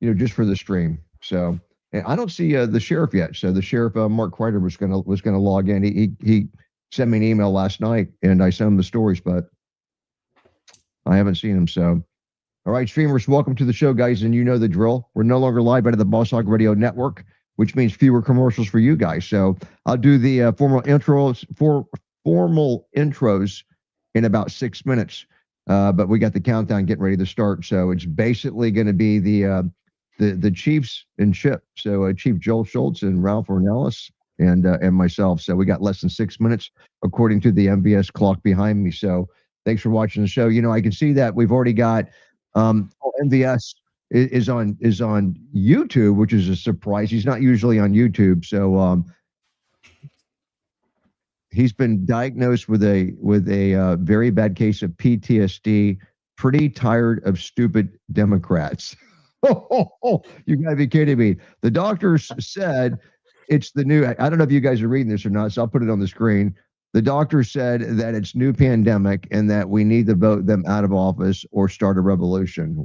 just for the stream. So and I don't see the sheriff yet. So the sheriff, Mark Kreider, was gonna log in. He sent me an email last night, and I sent him the stories, but I haven't seen him. So all right, streamers, welcome to the show, guys, and you know the drill. We're no longer live out of the Boss Hog Radio Network, which means fewer commercials for you guys. So I'll do the formal intros in about 6 minutes. But we got the countdown getting ready to start. So it's basically going to be the Chiefs and Chip. So Chief Joel Schultz and Ralph Ornelas and myself. So we got less than 6 minutes according to the MVS clock behind me. So thanks for watching the show. I can see that we've already got MVS is on YouTube, which is a surprise. He's not usually on YouTube. So he's been diagnosed with a very bad case of PTSD. Pretty tired of stupid Democrats. You gotta be kidding me. The doctors said it's the new. I don't know if you guys are reading this or not, so I'll put it on the screen. The doctor said that it's new pandemic and that we need to vote them out of office or start a revolution.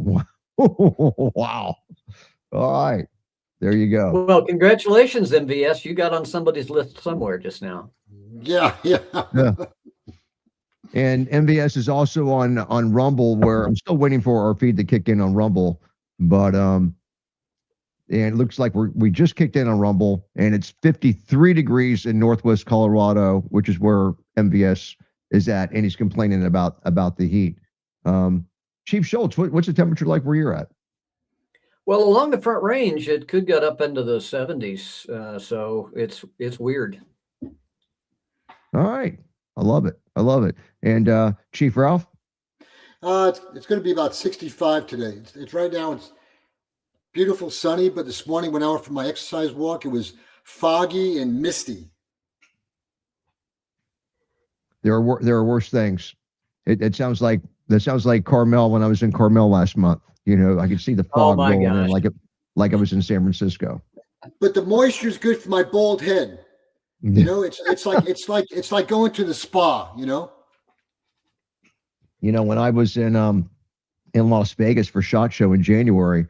Wow. All right. There you go. Well, congratulations, MVS. You got on somebody's list somewhere just now. Yeah. And MVS is also on Rumble, where I'm still waiting for our feed to kick in on Rumble. But and it looks like we just kicked in on Rumble, and it's 53 degrees in Northwest Colorado, which is where MVS is at, and he's complaining about the heat. Chief Schultz, what's the temperature like where you're at? Well, along the Front Range, it could get up into the 70s, so it's weird. All right, I love it. And Chief Ralph, it's going to be about 65 today. It's right now. It's beautiful, sunny, but this morning when I went for my exercise walk, it was foggy and misty. There are worse things. It sounds like Carmel when I was in Carmel last month. I could see the fog rolling in like I was in San Francisco. But the moisture is good for my bald head. It's like going to the spa. When I was in Las Vegas for SHOT Show in January,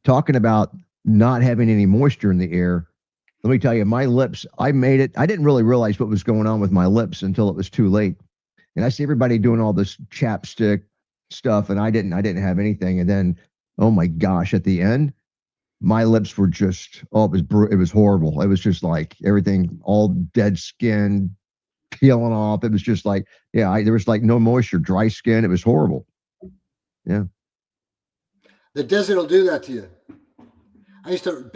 talking about not having any moisture in the air. Let me tell you, my lips, I made it. I didn't really realize what was going on with my lips until it was too late. And I see everybody doing all this chapstick stuff, and I didn't have anything. And then, oh my gosh, at the end, my lips were just, it was horrible. It was just like everything, all dead skin, peeling off. It was just like, there was like no moisture, dry skin. It was horrible. Yeah. The desert will do that to you.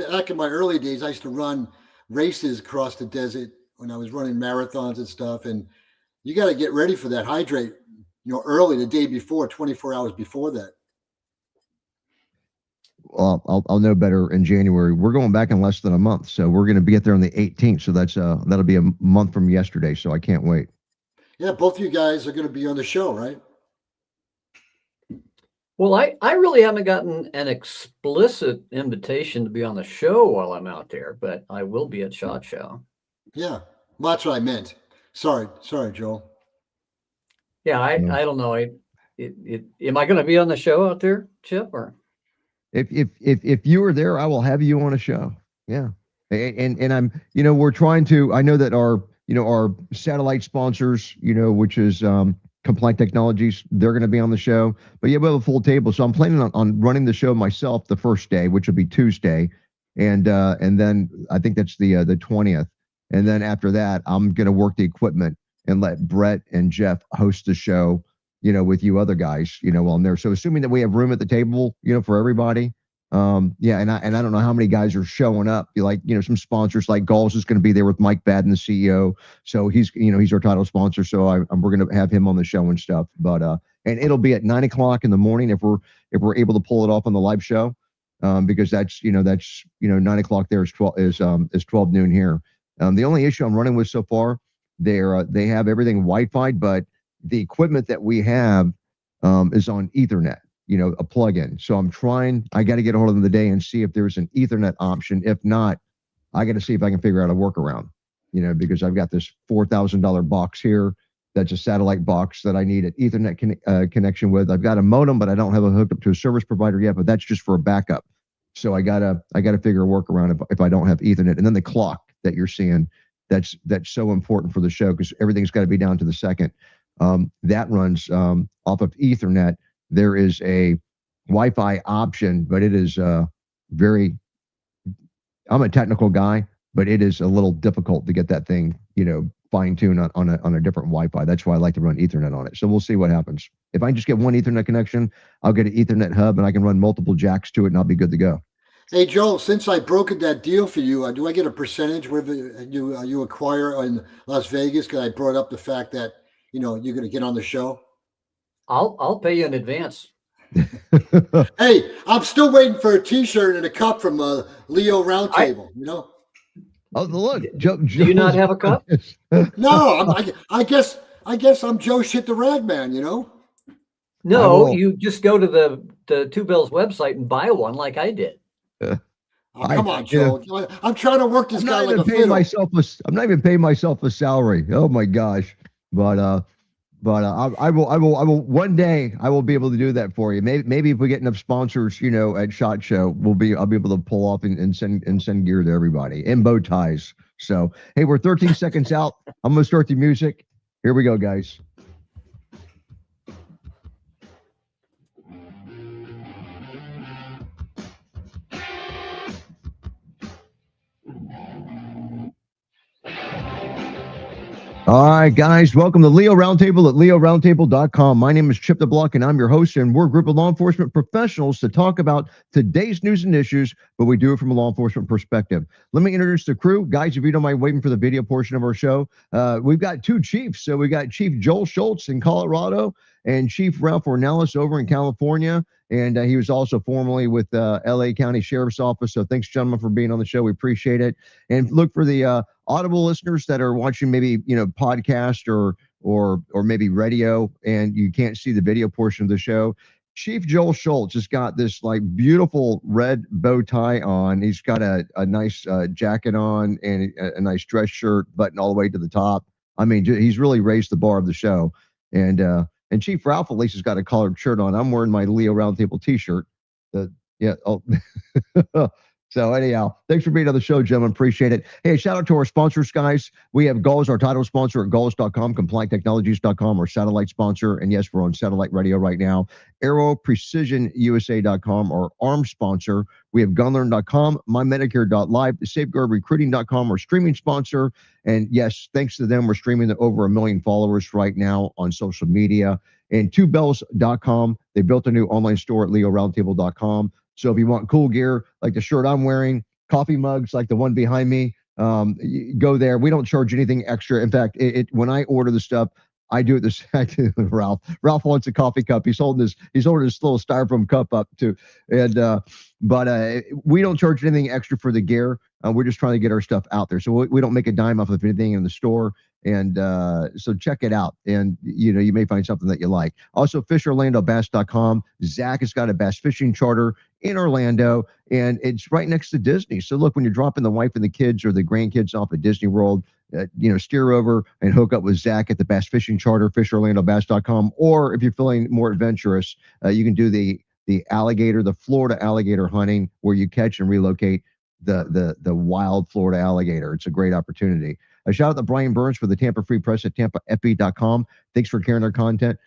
Back in my early days, I used to run races across the desert when I was running marathons and stuff. And you got to get ready for that. Hydrate, early the day before, 24 hours before that. Well, I'll know better in January. We're going back in less than a month. So we're going to get there on the 18th. So that'll be a month from yesterday. So I can't wait. Yeah. Both of you guys are going to be on the show, right? Well, I really haven't gotten an explicit invitation to be on the show while I'm out there, but I will be at SHOT Show. Yeah, well, that's what I meant. Sorry, Joel. Yeah, I don't know. Am I going to be on the show out there, Chip? Or if you are there, I will have you on a show. Yeah, and I'm we're trying to. I know that our satellite sponsors, which is Compliant Technologies, they're going to be on the show. But yeah, we have a full table. So I'm planning on running the show myself the first day, which will be Tuesday. And then I think that's the 20th. And then after that, I'm going to work the equipment and let Brett and Jeff host the show, with you other guys, on there. So assuming that we have room at the table, for everybody. And I don't know how many guys are showing up. Like, some sponsors like Gauls is going to be there with Mike Badden, the CEO. So he's our title sponsor. So we're going to have him on the show and stuff. But and it'll be at 9:00 in the morning if we're able to pull it off on the live show, because that's 9:00 there is 12 noon here. The only issue I'm running with so far, they have everything Wi-Fi, but the equipment that we have is on Ethernet. A plug-in. So I got to get a hold of them today and see if there's an Ethernet option. If not, I got to see if I can figure out a workaround, because I've got this $4,000 box here. That's a satellite box that I need an Ethernet connection with. I've got a modem, but I don't have a hooked up to a service provider yet, but that's just for a backup So I gotta figure a workaround if I don't have Ethernet. And then the clock that you're seeing, that's so important for the show because everything's got to be down to the second. That runs off of Ethernet. There is a Wi-Fi option, but it is very. I'm a technical guy, but it is a little difficult to get that thing, fine tuned on a different Wi-Fi. That's why I like to run Ethernet on it. So we'll see what happens. If I just get one Ethernet connection, I'll get an Ethernet hub and I can run multiple jacks to it and I'll be good to go. Hey Joel, since I brokered that deal for you, do I get a percentage where you acquire in Las Vegas? Because I brought up the fact that you're going to get on the show. I'll pay you in advance. Hey, I'm still waiting for a T-shirt and a cup from Leo Roundtable. Oh, look, Joe. Do you not have a cup? No, I guess I'm Joe Shit the Rag Man. No, you just go to the Two Bells website and buy one like I did. Oh, come on, Joe. I'm trying to work this guy like a fiddle. I'm not even paying myself a salary. Oh my gosh! But I will one day I will be able to do that for you. Maybe if we get enough sponsors, at SHOT Show, I'll be able to pull off and send gear to everybody and bow ties. So hey, we're 13 seconds out. I'm gonna start the music. Here we go, guys. All right, guys, welcome to Leo Roundtable at leoroundtable.com. My name is Chip the Block, and I'm your host, and we're a group of law enforcement professionals to talk about today's news and issues, but we do it from a law enforcement perspective. Let me introduce the crew. Guys, if you don't mind waiting for the video portion of our show, we've got two chiefs. So we got Chief Joel Schultz in Colorado and Chief Ralph Ornelas over in California. And he was also formerly with LA County Sheriff's Office. So thanks, gentlemen, for being on the show. We appreciate it. And look for the Audible listeners that are watching maybe, podcast or maybe radio, and you can't see the video portion of the show. Chief Joel Schultz has got this like beautiful red bow tie on. He's got a nice jacket on and a nice dress shirt buttoned all the way to the top. I mean, he's really raised the bar of the show. And Chief Ralph at least has got a collared shirt on. I'm wearing my Leo Roundtable t-shirt. So anyhow, thanks for being on the show, gentlemen. Appreciate it. Hey, shout out to our sponsors, guys. We have Gulls, our title sponsor at Gulls.com, CompliantTechnologies.com, our satellite sponsor. And yes, we're on satellite radio right now. AeroPrecisionUSA.com, our arms sponsor. We have Gunlearn.com, MyMedicare.live, SafeguardRecruiting.com, our streaming sponsor. And yes, thanks to them, we're streaming to over 1 million followers right now on social media. And twobells.com, they built a new online store at LeoRoundtable.com. So if you want cool gear like the shirt I'm wearing, coffee mugs like the one behind me, go there. We don't charge anything extra. In fact, when I order the stuff, I do it this. I do Ralph. Ralph wants a coffee cup. He's holding this little styrofoam cup up too. But we don't charge anything extra for the gear. We're just trying to get our stuff out there. So we don't make a dime off of anything in the store. And so check it out. And, you may find something that you like. Also, FishOrlandoBass.com. Zach has got a bass fishing charter in Orlando, and it's right next to Disney. So look, when you're dropping the wife and the kids or the grandkids off at Disney World, steer over and hook up with Zach at the bass fishing charter, FishOrlandoBass.com. Or if you're feeling more adventurous, you can do the alligator, the Florida alligator hunting, where you catch and relocate the wild Florida alligator. It's a great opportunity. A shout out to Brian Burns for the Tampa Free Press at TampaFB.com. Thanks for carrying our content.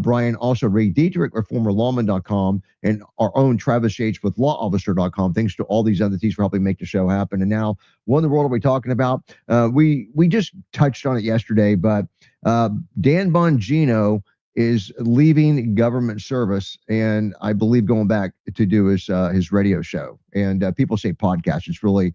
Brian, also Ray Dietrich, or former lawman.com, and our own Travis Yates with lawofficer.com. Thanks to all these entities for helping make the show happen. And now, what in the world are we talking about? We just touched on it yesterday, but Dan Bongino is leaving government service, and I believe going back to do his radio show. And people say podcast. It's really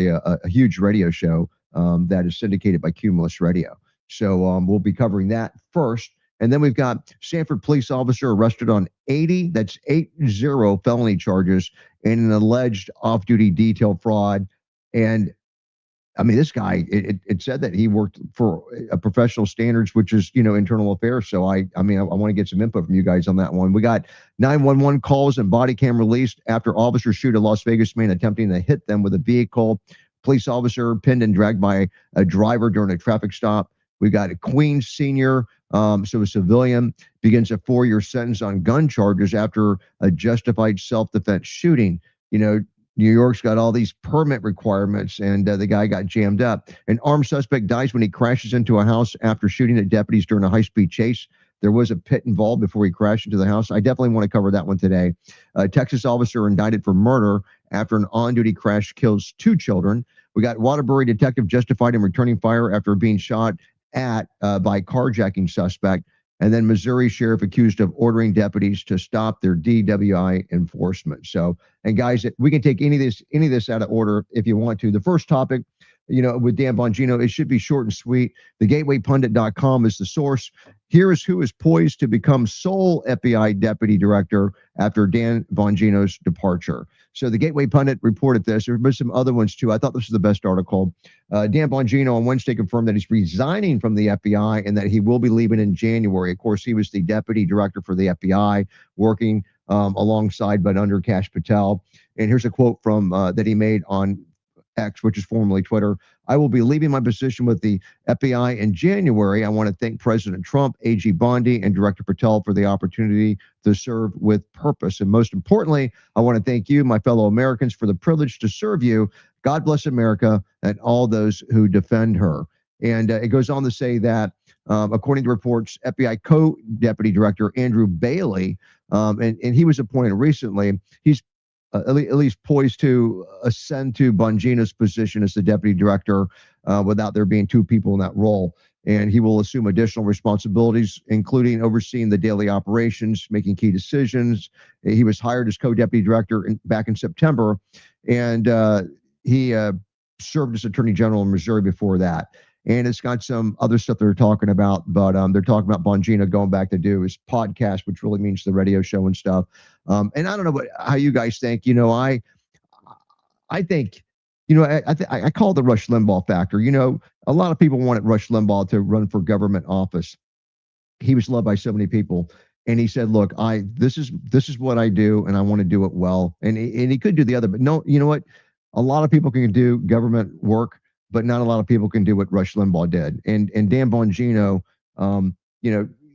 a huge radio show that is syndicated by Cumulus Radio. So we'll be covering that first. And then we've got Sanford police officer arrested on 80 felony charges and an alleged off-duty detail fraud. And I mean, this guy, it said that he worked for a professional standards, which is, internal affairs. So I want to get some input from you guys on that one. We got 911 calls and body cam released after officers shoot a Las Vegas man attempting to hit them with a vehicle. Police officer pinned and dragged by a driver during a traffic stop. We got a Queens senior, so a civilian, begins a 4-year sentence on gun charges after a justified self-defense shooting. New York's got all these permit requirements, and the guy got jammed up. An armed suspect dies when he crashes into a house after shooting at deputies during a high-speed chase. There was a pit involved before he crashed into the house. I definitely want to cover that one today. A Texas officer indicted for murder after an on-duty crash kills 2 children. We got Waterbury detective justified in returning fire after being shot at by carjacking suspect. And then Missouri sheriff accused of ordering deputies to stop their DWI enforcement. So, and guys, we can take any of this out of order if you want to. The first topic, with Dan Bongino, it should be short and sweet. TheGatewayPundit.com is the source. Here is who is poised to become sole FBI deputy director after Dan Bongino's departure. So the Gateway Pundit reported this. There have been some other ones too. I thought this was the best article. Dan Bongino on Wednesday confirmed that he's resigning from the FBI and that he will be leaving in January. Of course, he was the deputy director for the FBI, working alongside but under Kash Patel. And here's a quote from that he made on X, which is formerly Twitter. I will be leaving my position with the FBI in January. I want to thank President Trump, AG Bondi, and Director Patel for the opportunity to serve with purpose. And most importantly, I want to thank you, my fellow Americans, for the privilege to serve you. God bless America and all those who defend her. And it goes on to say that, according to reports, FBI co-deputy director Andrew Bailey, and he was appointed recently, he's at least poised to ascend to Bongino's position as the deputy director without there being 2 people in that role. And he will assume additional responsibilities, including overseeing the daily operations, making key decisions. He was hired as co-deputy director back in September, and he served as attorney general in Missouri before that. And it's got some other stuff they're talking about, but they're talking about Bongino going back to do his podcast, which really means the radio show and stuff. And I don't know how you guys think. I think, I call it the Rush Limbaugh factor. A lot of people wanted Rush Limbaugh to run for government office. He was loved by so many people. And he said, look, this is what I do, and I want to do it well. And he could do the other, but no, you know what? A lot of people can do government work, but not a lot of people can do what Rush Limbaugh did. And Dan Bongino,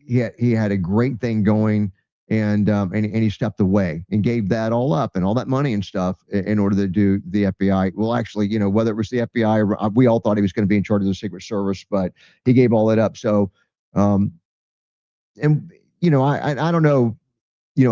he had a great thing going, and he stepped away and gave that all up and all that money and stuff in order to do the FBI. Well, actually, whether it was the FBI or we all thought he was going to be in charge of the Secret Service, but he gave all that up. So, I don't know,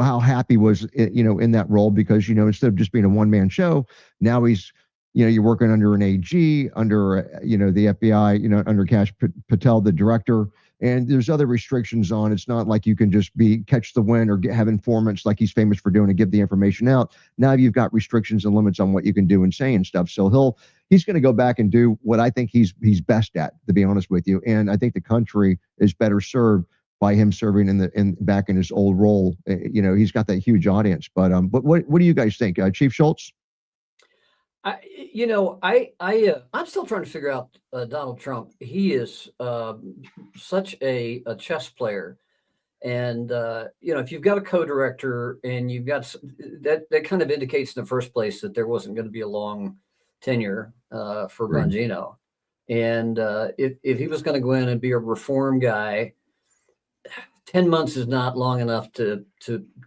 how happy was, in that role, because, instead of just being a one-man show, now he's, you're working under an AG, under, the FBI, under Kash Patel, the director, and there's other restrictions on. It's not like you can just catch the wind or have informants like he's famous for doing and give the information out. Now you've got restrictions and limits on what you can do and say and stuff. So he's going to go back and do what I think he's best at, to be honest with you. And I think the country is better served by him serving back in his old role. He's got that huge audience. But what do you guys think, Chief Schultz? I'm still trying to figure out Donald Trump. He is such a chess player, and if you've got a co-director and you've got that kind of indicates in the first place that there wasn't going to be a long tenure for Right. Bongino, and if he was going to go in and be a reform guy, 10 months is not long enough to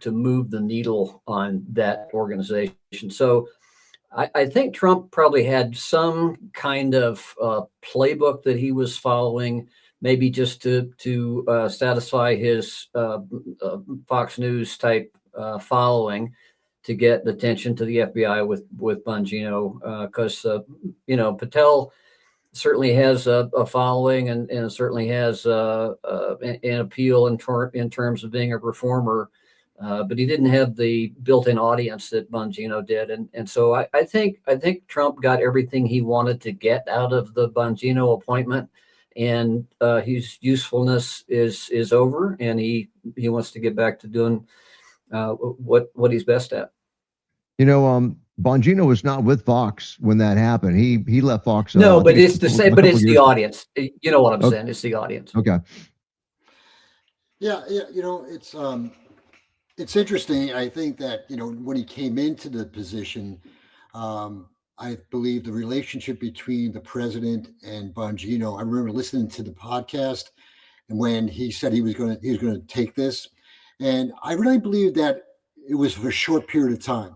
move the needle on that organization. So I think Trump probably had some kind of playbook that he was following, maybe just to satisfy his Fox News type following, to get attention to the FBI with Bongino, because Patel certainly has a following and certainly has an appeal in terms of being a reformer. But he didn't have the built-in audience that Bongino did, and so I think Trump got everything he wanted to get out of the Bongino appointment, and his usefulness is over, and he wants to get back to doing what he's best at. Bongino was not with Fox when that happened. He left Fox. No, but it's the same. But it's the audience. You know what I'm saying? It's the audience. Okay. Yeah. It's interesting. I think that, when he came into the position, I believe the relationship between the president and Bongino, I remember listening to the podcast, and when he said he was going to take this, and I really believe that it was for a short period of time.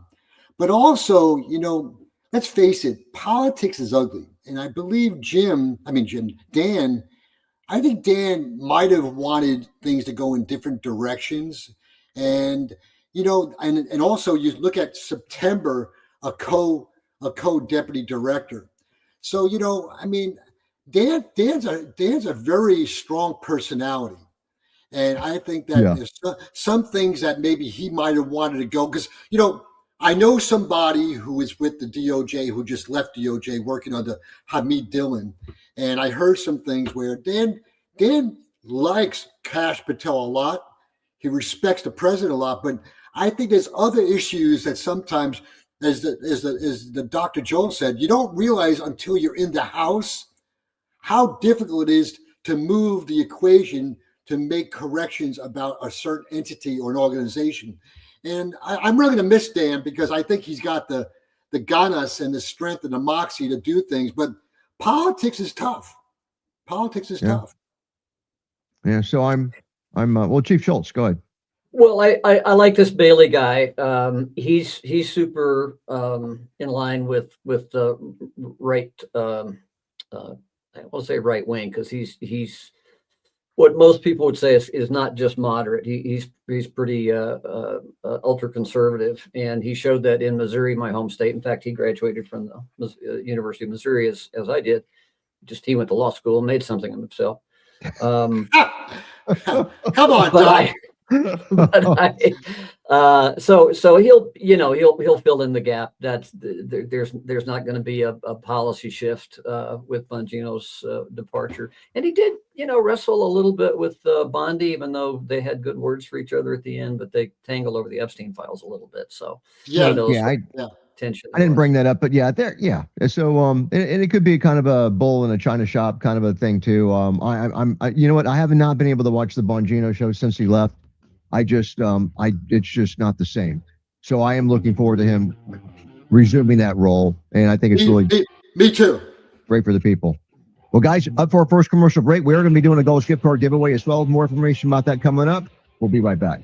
But also, let's face it, politics is ugly. And I believe Dan, I think Dan might have wanted things to go in different directions. And, and also you look at September, a co deputy director. So, Dan's a very strong personality. And I think that Yeah. there's some things that maybe he might have wanted to go because, I know somebody who is with the DOJ who just left DOJ working under Hamid Dillon. And I heard some things where Dan likes Kash Patel a lot. He respects the president a lot, but I think there's other issues that sometimes, as the Dr. Joel said, you don't realize until you're in the House how difficult it is to move the equation to make corrections about a certain entity or an organization. And I'm really going to miss Dan because I think he's got the ganas and the strength and the moxie to do things. But politics is tough. Politics is tough. Yeah. So I'm well, Chief Schultz, go ahead. Well, I like this Bailey guy. He's super in line with the right. I won't say right wing because he's what most people would say is not just moderate. He's pretty ultra conservative, and he showed that in Missouri, my home state. In fact, he graduated from the University of Missouri as I did. Just he went to law school and made something of himself. Come on, Doc. So he'll fill in the gap. There's not going to be a policy shift with Bongino's departure, and he did wrestle a little bit with Bondi, even though they had good words for each other at the end, but they tangled over the Epstein files a little bit. So tension. I didn't bring that up, but so and it could be kind of a bull in a china shop kind of a thing too. You know what, I have not been able to watch the Bongino show since he left. It's just not the same. So I am looking forward to him resuming that role, and I think it's me too. Great for the people. Well, guys, up for our first commercial break. We are going to be doing a gold gift card giveaway as well. More information about that coming up. We'll be right back.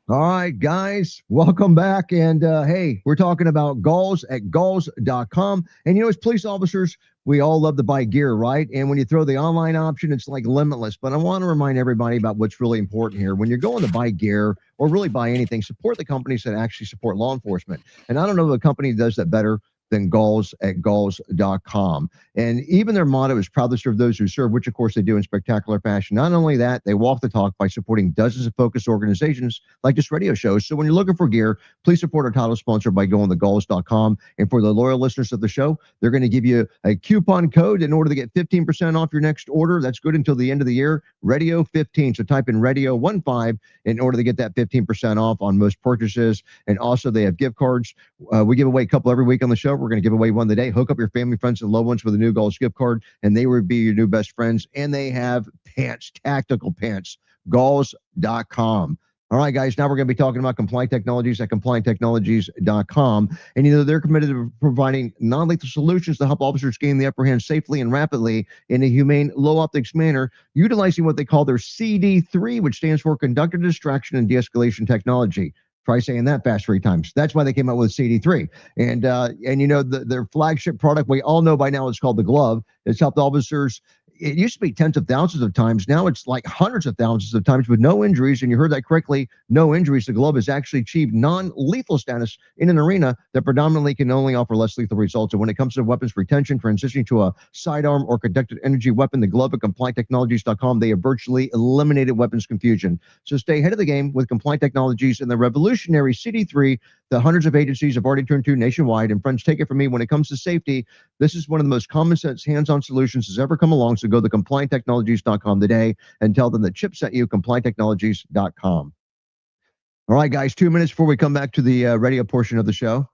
All right, guys, welcome back. And hey, we're talking about Galls at galls.com. And as police officers, we all love to buy gear, right? And when you throw the online option, it's like limitless. But I want to remind everybody about what's really important here. When you're going to buy gear or really buy anything, support the companies that actually support law enforcement. And I don't know if a company does that better than Galls at galls.com. And even their motto is proud to serve those who serve, which of course they do in spectacular fashion. Not only that, they walk the talk by supporting dozens of focused organizations like this radio show. So when you're looking for gear, please support our title sponsor by going to galls.com. And for the loyal listeners of the show, they're going to give you a coupon code in order to get 15% off your next order. That's good until the end of the year. Radio 15. So type in radio 15 in order to get that 15% off on most purchases. And also they have gift cards. We give away a couple every week on the show. We're going to give away one today. Hook up your family, friends, and loved ones with a new Galls gift card, and they will be your new best friends. And they have pants, tactical pants, galls.com. All right, guys, now we're going to be talking about Compliant Technologies at complianttechnologies.com. And, they're committed to providing non-lethal solutions to help officers gain the upper hand safely and rapidly in a humane, low-optics manner, utilizing what they call their CD3, which stands for Conductor Distraction and De-escalation Technology. Try saying that fast 3 times. That's why they came out with CD3. And their flagship product, we all know by now, it's called the glove. It's helped officers. It used to be tens of thousands of times. Now it's like hundreds of thousands of times with no injuries. And you heard that correctly. No injuries. The glove has actually achieved non-lethal status in an arena that predominantly can only offer less lethal results. And when it comes to weapons retention, transitioning to a sidearm or conducted energy weapon, the glove at complianttechnologies.com, they have virtually eliminated weapons confusion. So stay ahead of the game with Compliant Technologies and the revolutionary CD3 that hundreds of agencies have already turned to nationwide. And friends, take it from me, when it comes to safety, this is one of the most common sense hands-on solutions that's ever come along. So go to complianttechnologies.com today and tell them that Chip sent you, complianttechnologies.com. All right, guys, 2 minutes before we come back to the radio portion of the show.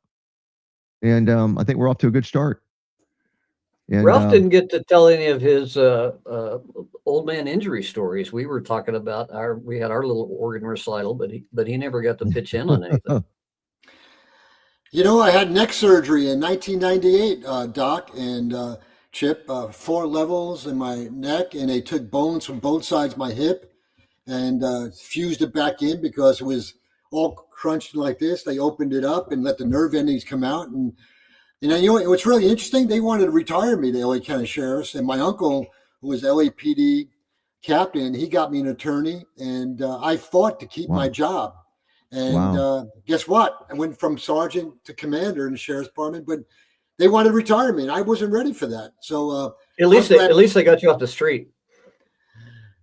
And I think we're off to a good start. And, Ralph didn't get to tell any of his old man injury stories. We were talking about we had our little organ recital, but he never got to pitch in on anything. I had neck surgery in 1998, Doc, and Chip, 4 levels in my neck, and they took bones from both sides of my hip and fused it back in because it was all crunched like this. They opened it up and let the nerve endings come out. And you know what's really interesting? They wanted to retire me, the LA County Sheriffs. And my uncle, who was LAPD captain, he got me an attorney, and I fought to keep my job. And guess what? I went from sergeant to commander in the sheriff's department, but they wanted to retire me, and I wasn't ready for that. So at least they got you off the street.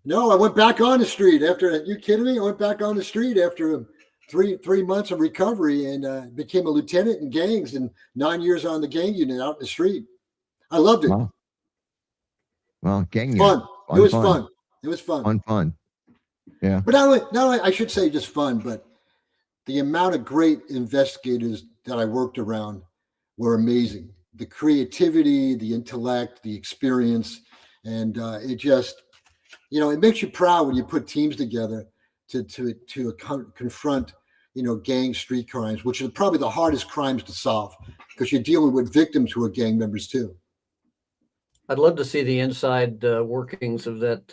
No, I went back on the street after. Are you kidding me? I went back on the street after three months of recovery and became a lieutenant in gangs and 9 years on the gang unit out in the street. I loved it. Wow. Well, gang unit. Fun. It was fun. It was fun. Fun. Yeah. But not only I should say just fun, but the amount of great investigators that I worked around were amazing. The creativity, the intellect, the experience, and it just, you know, it makes you proud when you put teams together to confront, you know, gang street crimes, which are probably the hardest crimes to solve because you're dealing with victims who are gang members too. I'd love to see the inside workings of that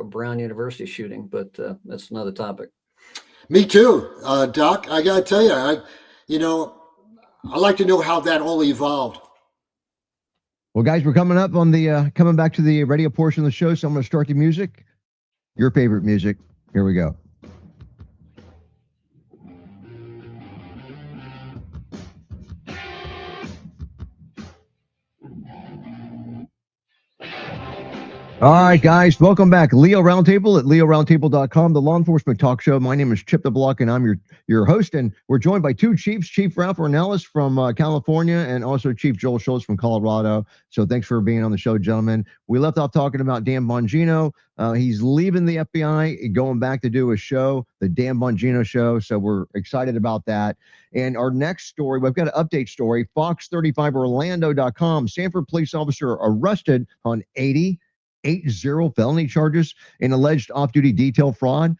Brown University shooting, but that's another topic. Me too, Doc. I got to tell you, I'd like to know how that all evolved. Well, guys, we're coming up on the coming back to the radio portion of the show, so I'm going to start the music. Your favorite music. Here we go. All right, guys, welcome back. Leo Roundtable at leoroundtable.com, the law enforcement talk show. My name is Chip the Block, and I'm your host. And we're joined by two chiefs, Chief Ralph Ornelas from California and also Chief Joel Schultz from Colorado. So thanks for being on the show, gentlemen. We left off talking about Dan Bongino. He's leaving the FBI, going back to do a show, the Dan Bongino Show. So we're excited about that. And our next story, we've got an update story, Fox35Orlando.com. Sanford police officer arrested on 80 felony charges in alleged off-duty detail fraud.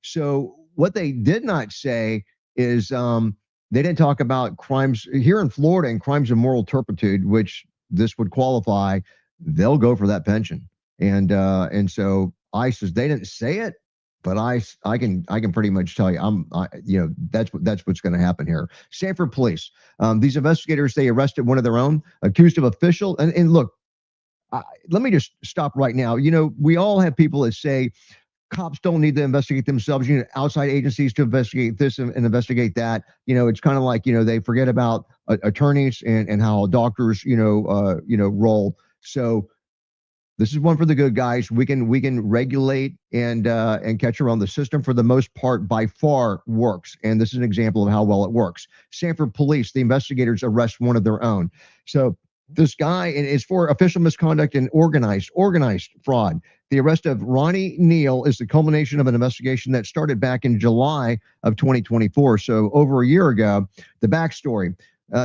So what they did not say is they didn't talk about crimes here in Florida and crimes of moral turpitude, which this would qualify. They'll go for that pension. And so ICE says they didn't say it, but I can pretty much tell you that's what's going to happen here. Sanford police, these investigators, they arrested one of their own accused of official and look. Let me just stop right now. You know, we all have people that say cops don't need to investigate themselves. You need outside agencies to investigate this and investigate that. You know, it's kind of like, they forget about attorneys and how doctors, roll. So this is one for the good guys. We can regulate and catch around. The system for the most part by far works. And this is an example of how well it works. Sanford police, the investigators arrest one of their own. So this guy, and it's for official misconduct and organized fraud. The arrest of Ronnie Neal is the culmination of an investigation that started back in July of 2024. So over a year ago. The backstory,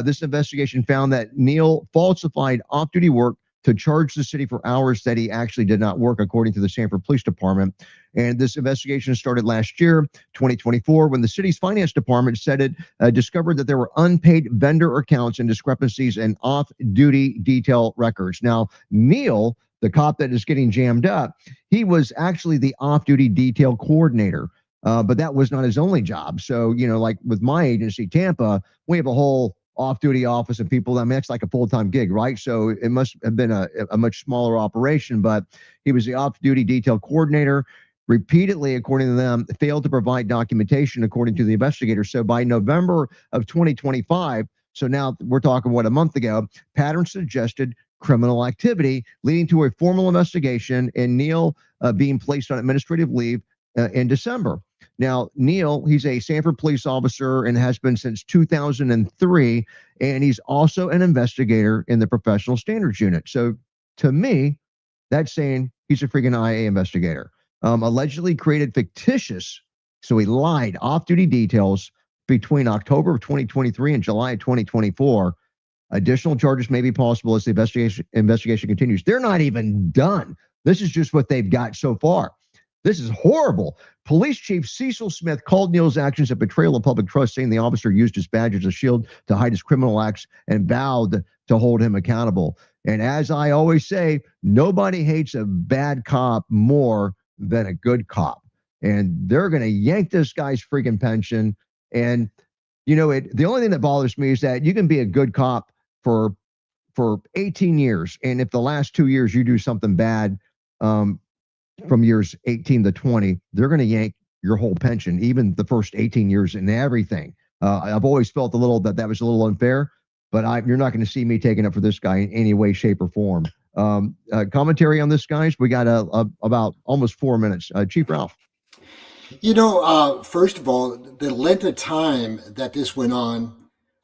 this investigation found that Neal falsified off-duty work to charge the city for hours that he actually did not work, according to the Sanford Police Department. And this investigation started last year, 2024, when the city's finance department said it discovered that there were unpaid vendor accounts and discrepancies in off-duty detail records. Now, Neal, the cop that is getting jammed up, he was actually the off-duty detail coordinator. But that was not his only job. So, like with my agency, Tampa, we have a whole off-duty office and people. I mean, that's like a full-time gig, right? So it must have been a much smaller operation, but he was the off-duty detail coordinator. Repeatedly, according to them, failed to provide documentation, according to the investigators. So by November of 2025, so now we're talking, a month ago, patterns suggested criminal activity, leading to a formal investigation and Neal being placed on administrative leave in December. Now, Neal, he's a Sanford police officer and has been since 2003, and he's also an investigator in the Professional Standards Unit. So to me, that's saying he's a freaking IA investigator. Allegedly created fictitious, so he lied, off-duty details between October of 2023 and July of 2024. Additional charges may be possible as the investigation continues. They're not even done. This is just what they've got so far. This is horrible. Police Chief Cecil Smith called Neal's actions a betrayal of public trust, saying the officer used his badge as a shield to hide his criminal acts and vowed to hold him accountable. And as I always say, nobody hates a bad cop more than a good cop. And they're going to yank this guy's freaking pension. And the only thing that bothers me is that you can be a good cop for 18 years, and if the last 2 years you do something bad, from years 18 to 20, they're going to yank your whole pension, even the first 18 years and everything. I've always felt that was a little unfair, but you're not going to see me taking up for this guy in any way, shape, or form. Commentary on this, guys? We got about almost 4 minutes. Chief Ralph. First of all, the length of time that this went on,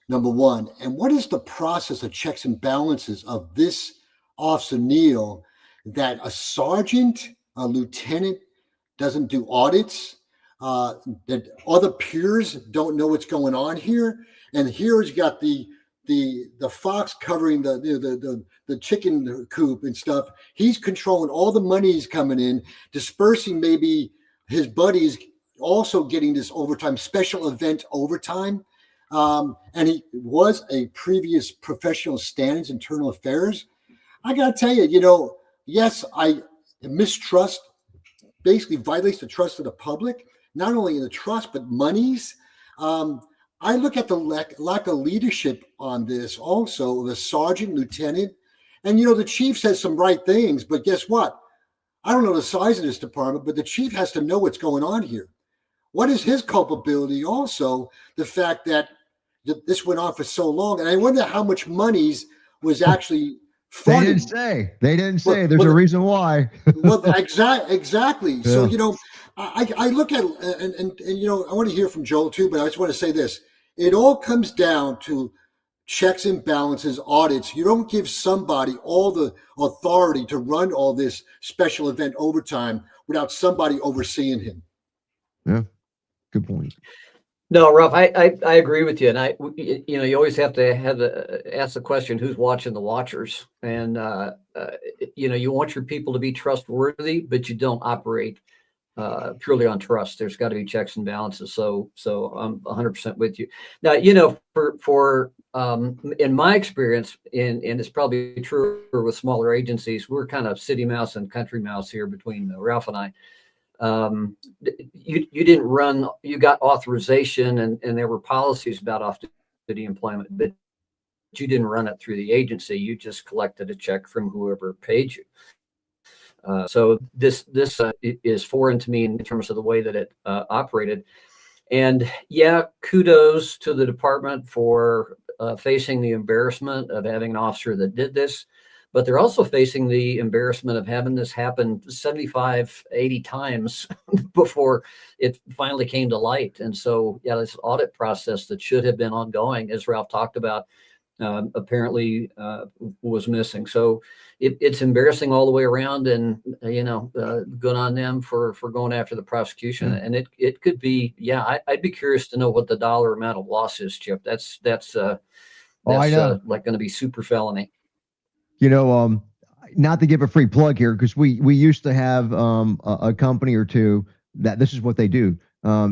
number one, and what is the process of checks and balances of this Officer Neal, that a sergeant, a lieutenant doesn't do audits, that other peers don't know what's going on here, and here he's got the fox covering the chicken coop and stuff. He's controlling all the money he's coming in, dispersing maybe his buddies also getting this overtime, special event overtime. And he was a previous professional standards internal affairs. I got to tell you, yes, I mistrust, basically violates the trust of the public, not only in the trust, but monies. I look at the lack of leadership on this also, the sergeant, lieutenant, and, the chief says some right things, but guess what? I don't know the size of this department, but the chief has to know what's going on here. What is his culpability also? The fact that this went on for so long. And I wonder how much monies was actually funded. They didn't say. There's a reason why. Well, exactly. Yeah. So, I look at and I want to hear from Joel too, but I just want to say this. It all comes down to checks and balances, audits. You don't give somebody all the authority to run all this special event overtime without somebody overseeing him. Yeah, good point. No, Ralph, I agree with you, and you always have to ask the question, who's watching the watchers, and you want your people to be trustworthy, but you don't operate purely on trust. There's got to be checks and balances. So I'm 100% with you. Now, for in my experience, and it's probably true with smaller agencies, we're kind of city mouse and country mouse here between Ralph and I. You didn't run, you got authorization and there were policies about off-duty employment, but you didn't run it through the agency. You just collected a check from whoever paid you. So this is foreign to me in terms of the way that it operated. And yeah, kudos to the department for facing the embarrassment of having an officer that did this. But they're also facing the embarrassment of having this happen 75, 80 times before it finally came to light. And so, yeah, this audit process that should have been ongoing, as Ralph talked about, apparently was missing. So it's embarrassing all the way around, and good on them for going after the prosecution. Mm-hmm. And it could be, I'd be curious to know what the dollar amount of loss is, Chip. That's like going to be super felony. Not to give a free plug here, because we used to have a company or two that this is what they do.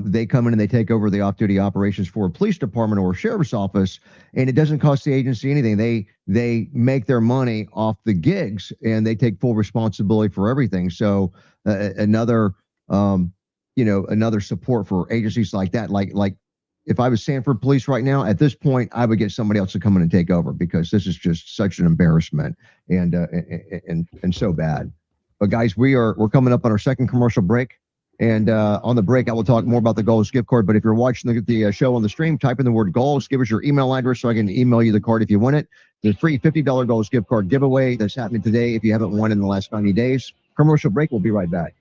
They come in and they take over the off-duty operations for a police department or a sheriff's office, and it doesn't cost the agency anything. They make their money off the gigs, and they take full responsibility for everything. So another support for agencies like that, like if I was Sanford Police right now, at this point, I would get somebody else to come in and take over, because this is just such an embarrassment and so bad. But guys, we're coming up on our second commercial break. And on the break, I will talk more about the Goals gift card. But if you're watching the show on the stream, type in the word Goals, give us your email address so I can email you the card if you win it. The free $50 Goals gift card giveaway that's happening today if you haven't won in the last 90 days. Commercial break. We'll be right back.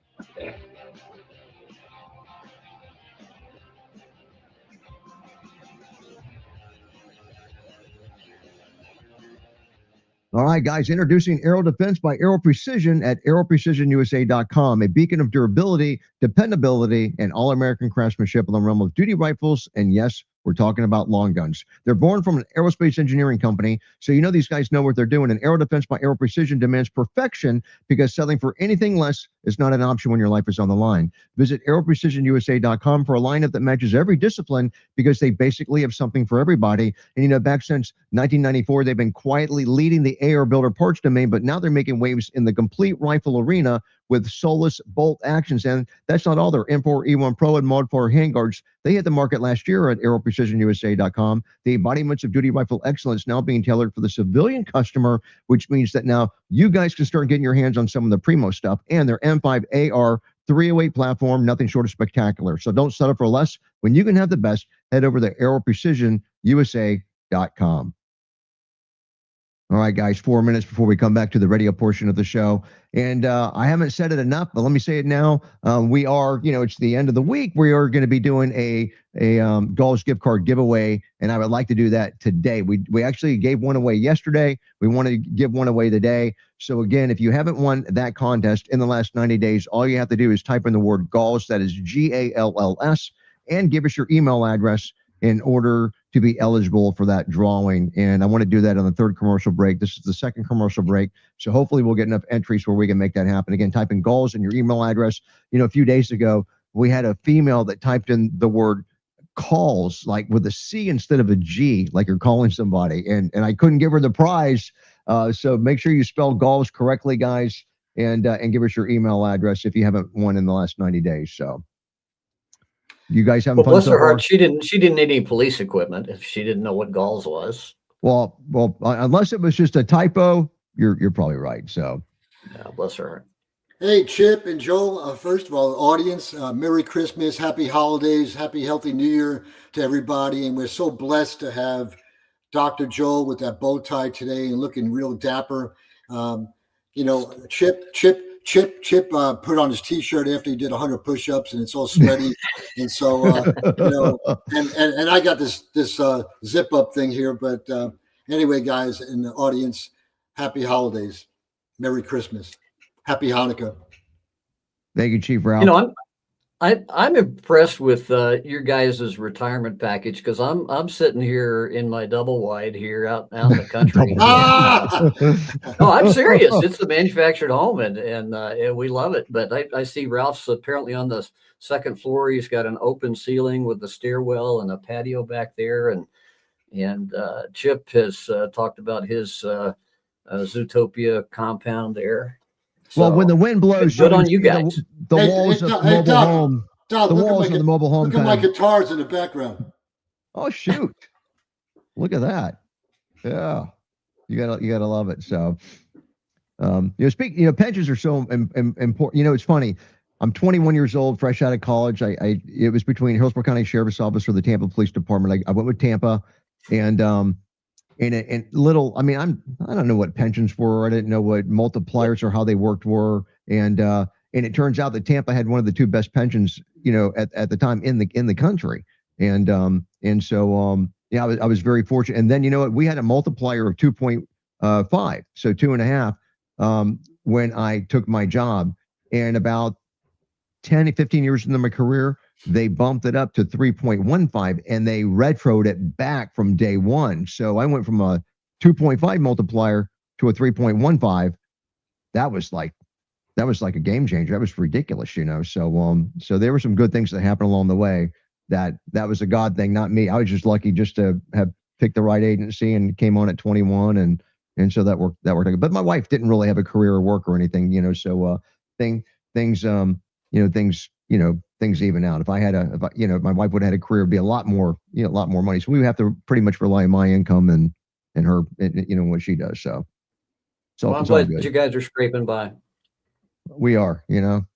All right, guys, introducing Aero Defense by Aero Precision at aeroprecisionusa.com, a beacon of durability, dependability, and all-American craftsmanship in the realm of duty rifles and, yes, We're talking about long guns. They're born from an aerospace engineering company, so you know these guys know what they're doing. And Aero Defense by Aero Precision demands perfection because selling for anything less is not an option when your life is on the line. Visit aeroprecisionusa.com for a lineup that matches every discipline because they basically have something for everybody. And you know, back since 1994, they've been quietly leading the AR builder parts domain, but now they're making waves in the complete rifle arena with soulless bolt actions. And that's not all. Their M4 E1 Pro and Mod 4 handguards, they hit the market last year at aeroprecisionusa.com. The embodiments of duty rifle excellence now being tailored for the civilian customer, which means that now you guys can start getting your hands on some of the primo stuff. And their M5 AR 308 platform, nothing short of spectacular. So don't settle for less. When you can have the best, head over to aeroprecisionusa.com. All right, guys, 4 minutes before we come back to the radio portion of the show. And I haven't said it enough, but let me say it now. We are, it's the end of the week. We are going to be doing a Gauls gift card giveaway, and I would like to do that today. We actually gave one away yesterday. We want to give one away today. So again, if you haven't won that contest in the last 90 days, all you have to do is type in the word Gauls, that is GALLS, and give us your email address in order to be eligible for that drawing. And I want to do that on the third commercial break. This is the second commercial break. So hopefully we'll get enough entries where we can make that happen. Again, type in Gauls and your email address. A few days ago, we had a female that typed in the word calls, like with a C instead of a G, like you're calling somebody. And I couldn't give her the prize. So make sure you spell Gauls correctly, guys, and give us your email address if you haven't won in the last 90 days. So you guys having fun bless so her far? heart, she didn't need any police equipment if she didn't know what Gauls was. Well, unless it was just a typo, you're probably right. So, yeah, bless her heart. Hey, Chip and Joe, first of all, audience, Merry Christmas, Happy Holidays, Happy Healthy New Year to everybody. And we're so blessed to have Dr. Joe with that bow tie today and looking real dapper. Chip put on his T-shirt after he did 100 push-ups, and it's all sweaty. And so, and I got this zip-up thing here. But anyway, guys in the audience, Happy Holidays, Merry Christmas, Happy Hanukkah. Thank you, Chief Ralph. I'm impressed with your guys' retirement package because I'm sitting here in my double wide here out in the country. No, I'm serious. It's a manufactured home, and we love it. But I see Ralph's apparently on the second floor. He's got an open ceiling with a stairwell and a patio back there, and Chip has talked about his Zootopia compound there. Well, when the wind blows, good on you guys. The walls of the mobile home. The walls of the mobile home. Look at my guitars in the background. Oh shoot! Look at that. Yeah, you gotta love it. So, pensions are so important. It's funny. I'm 21 years old, fresh out of college. It was between Hillsborough County Sheriff's Office or the Tampa Police Department. I went with Tampa, and I don't know what pensions were. I didn't know what multipliers or how they worked were. And it turns out that Tampa had one of the two best pensions, at the time in the country. And so I was very fortunate. And then, we had a multiplier of 2.5, so 2.5, when I took my job. And about 10 to 15 years into my career, they bumped it up to 3.15 and they retroed it back from day one. So I went from a 2.5 multiplier to a 3.15. That was like a game changer. That was ridiculous, So there were some good things that happened along the way. That was a God thing, not me. I was just lucky just to have picked the right agency and came on at 21, and so that worked. But my wife didn't really have a career or work or anything, So things even out. If my wife would have had a career, it'd be a lot more money. So we would have to pretty much rely on my income and her, what she does. So I'm glad you guys are scraping by. We are,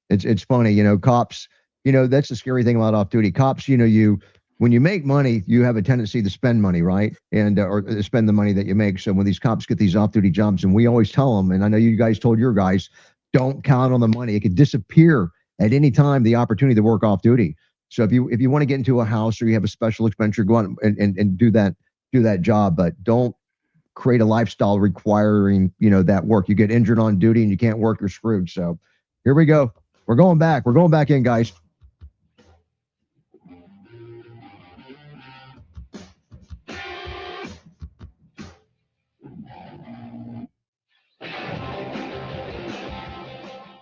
it's funny, cops, that's the scary thing about off duty cops. When you make money, you have a tendency to spend money, right? And or spend the money that you make. So when these cops get these off duty jobs, and we always tell them, and I know you guys told your guys, don't count on the money. It could disappear at any time, the opportunity to work off duty. So if you want to get into a house or you have a special expenditure, go on and do that job, but don't create a lifestyle requiring, that work. You get injured on duty and you can't work, you're screwed. So here we go. We're going back. We're going back in, guys.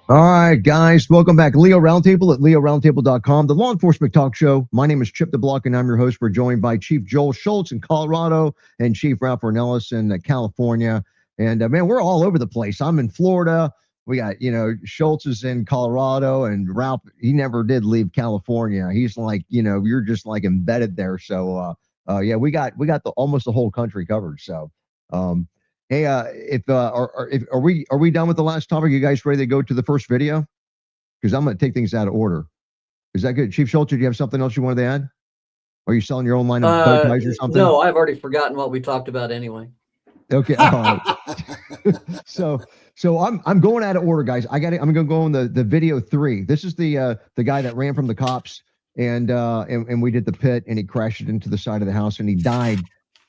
All right, guys, welcome back. Leo Roundtable at leoroundtable.com, the law enforcement talk show. My name is Chip the Block, and I'm your host. We're joined by Chief Joel Schultz in Colorado and Chief Ralph Ornelas in California. And man, we're all over the place. I'm in Florida. We got, Schultz is in Colorado, and Ralph, he never did leave California. He's like, you're just like embedded there. So, yeah, we got almost the whole country covered. So, hey, are we done with the last topic? You guys ready to go to the first video? Because I'm going to take things out of order. Is that good, Chief Schultz? Do you have something else you wanted to add? Are you selling your own line of bow ties or something? No, I've already forgotten what we talked about anyway. Okay, all right. so I'm going out of order, guys. I'm going to go on the video 3. This is the guy that ran from the cops, and we did the pit, and he crashed it into the side of the house, and he died,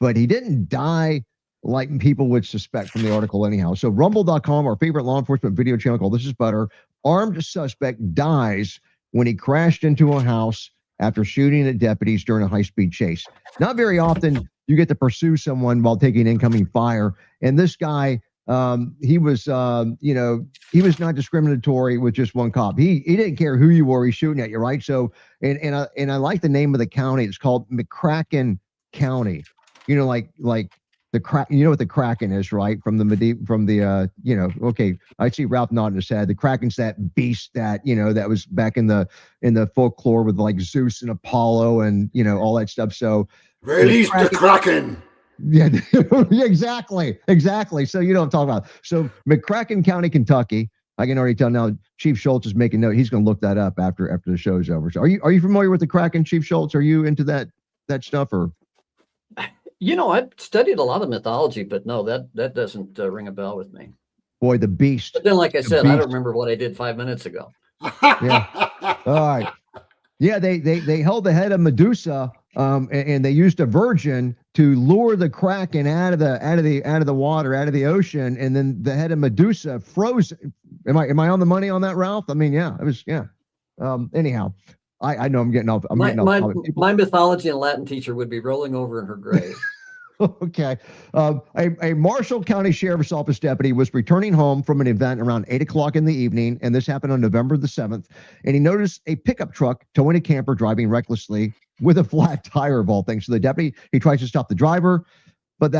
but he didn't die like people would suspect from the article anyhow. So rumble.com, our favorite law enforcement video channel called This Is Butter, armed suspect dies when he crashed into a house after shooting at deputies during a high-speed chase. Not very often you get to pursue someone while taking incoming fire. And this guy, he was not discriminatory with just one cop. He didn't care who you were. He's shooting at you, right? So, and I like the name of the county. It's called McCracken County. Like the crack. You know what the Kraken is, right? Okay. I see Ralph nodding his head. The Kraken's that beast that that was back in the folklore with like Zeus and Apollo and all that stuff. So release the Kraken. Yeah, yeah, exactly. So you know what I'm talking about. So McCracken County, Kentucky. I can already tell now. Chief Schultz is making note. He's going to look that up after the show's over. So are you familiar with the Kraken, Chief Schultz? Are you into that stuff or? I've studied a lot of mythology, but no, that doesn't ring a bell with me. Boy, the beast. But then, like I said, I don't remember what I did 5 minutes ago. Yeah. All right. Yeah, they held the head of Medusa, and they used a virgin to lure the Kraken out of the water, out of the ocean, and then the head of Medusa froze. Am I on the money on that, Ralph? I mean, yeah, it was. Yeah. Anyhow. I know I'm getting off. My mythology and Latin teacher would be rolling over in her grave. Okay. A Marshall County Sheriff's Office deputy was returning home from an event around 8 o'clock in the evening, and this happened on November the 7th, and he noticed a pickup truck towing a camper driving recklessly with a flat tire of all things. So the deputy, he tries to stop the driver, but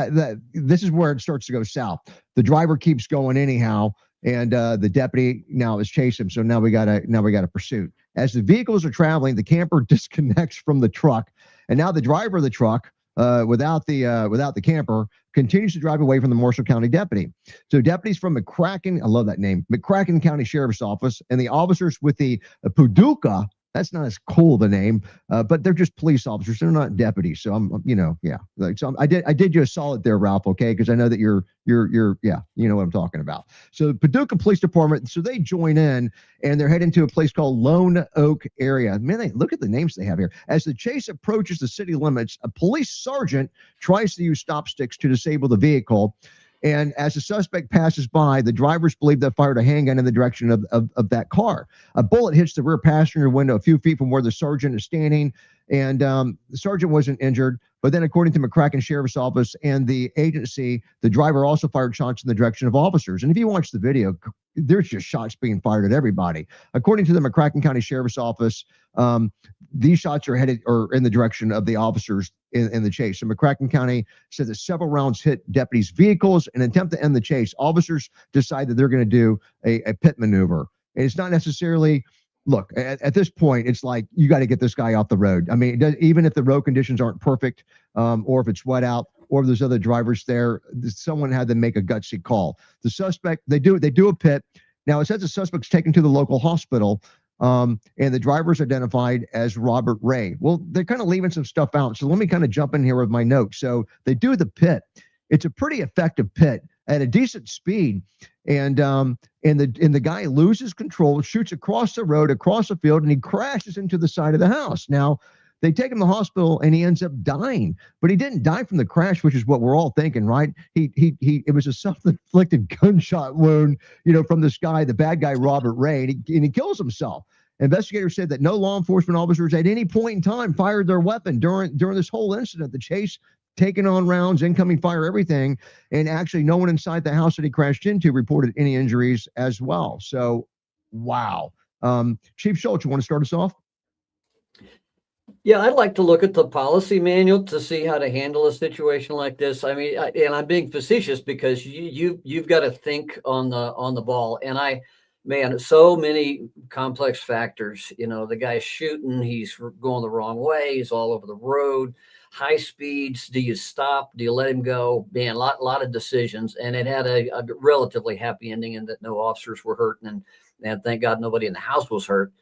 this is where it starts to go south. The driver keeps going anyhow, and the deputy now is chasing him. So now we got a pursuit. As the vehicles are traveling, the camper disconnects from the truck, and now the driver of the truck, without the camper, continues to drive away from the Marshall County deputy. So deputies from McCracken, I love that name, McCracken County Sheriff's Office, and the officers with the Paducah. That's not as cool the name, but they're just police officers. They're not deputies. So I'm, yeah. So I did you a solid there, Ralph. Okay, because I know that you're yeah, you know what I'm talking about. So Paducah Police Department. So they join in and they're heading to a place called Lone Oak area. Man, look at the names they have here. As the chase approaches the city limits, a police sergeant tries to use stop sticks to disable the vehicle. And as the suspect passes by, the drivers believe they fired a handgun in the direction of that car. A bullet hits the rear passenger window a few feet from where the sergeant is standing. And the sergeant wasn't injured. But then, according to McCracken Sheriff's Office and the agency, the driver also fired shots in the direction of officers. And if you watch the video, there's just shots being fired at everybody. According to the McCracken County Sheriff's Office, these shots are headed or in the direction of the officers in the chase. So McCracken County says that several rounds hit deputies' vehicles in an attempt to end the chase. Officers decide that they're going to do a pit maneuver. And it's not necessarily, look, at this point, it's like, you got to get this guy off the road. I mean, even if the road conditions aren't perfect, or if it's wet out, or if there's other drivers there, someone had to make a gutsy call. The suspect, they do a pit. Now, it says the suspect's taken to the local hospital, and the driver's identified as Robert Ray. Well, they're kind of leaving some stuff out. So let me kind of jump in here with my notes. So they do the pit. It's a pretty effective pit at a decent speed. And the guy loses control, shoots across the road, across the field, and he crashes into the side of the house. Now, they take him to the hospital and he ends up dying, but he didn't die from the crash, which is what we're all thinking, right? It was a self-inflicted gunshot wound, from this guy, the bad guy, Robert Ray, and he kills himself. Investigators said that no law enforcement officers at any point in time fired their weapon during this whole incident. The chase, taking on rounds, incoming fire, everything. And actually no one inside the house that he crashed into reported any injuries as well. So Wow. Chief Schultz, you want to start us off? Yeah, I'd like to look at the policy manual to see how to handle a situation like this. I mean, and I'm being facetious because you've got to think on the ball. And man, so many complex factors. You know, the guy's shooting, he's going the wrong way, he's all over the road, high speeds. Do you stop? Do you let him go? Man, lot of decisions. And it had a relatively happy ending in that no officers were hurt, and thank God nobody in the house was hurt.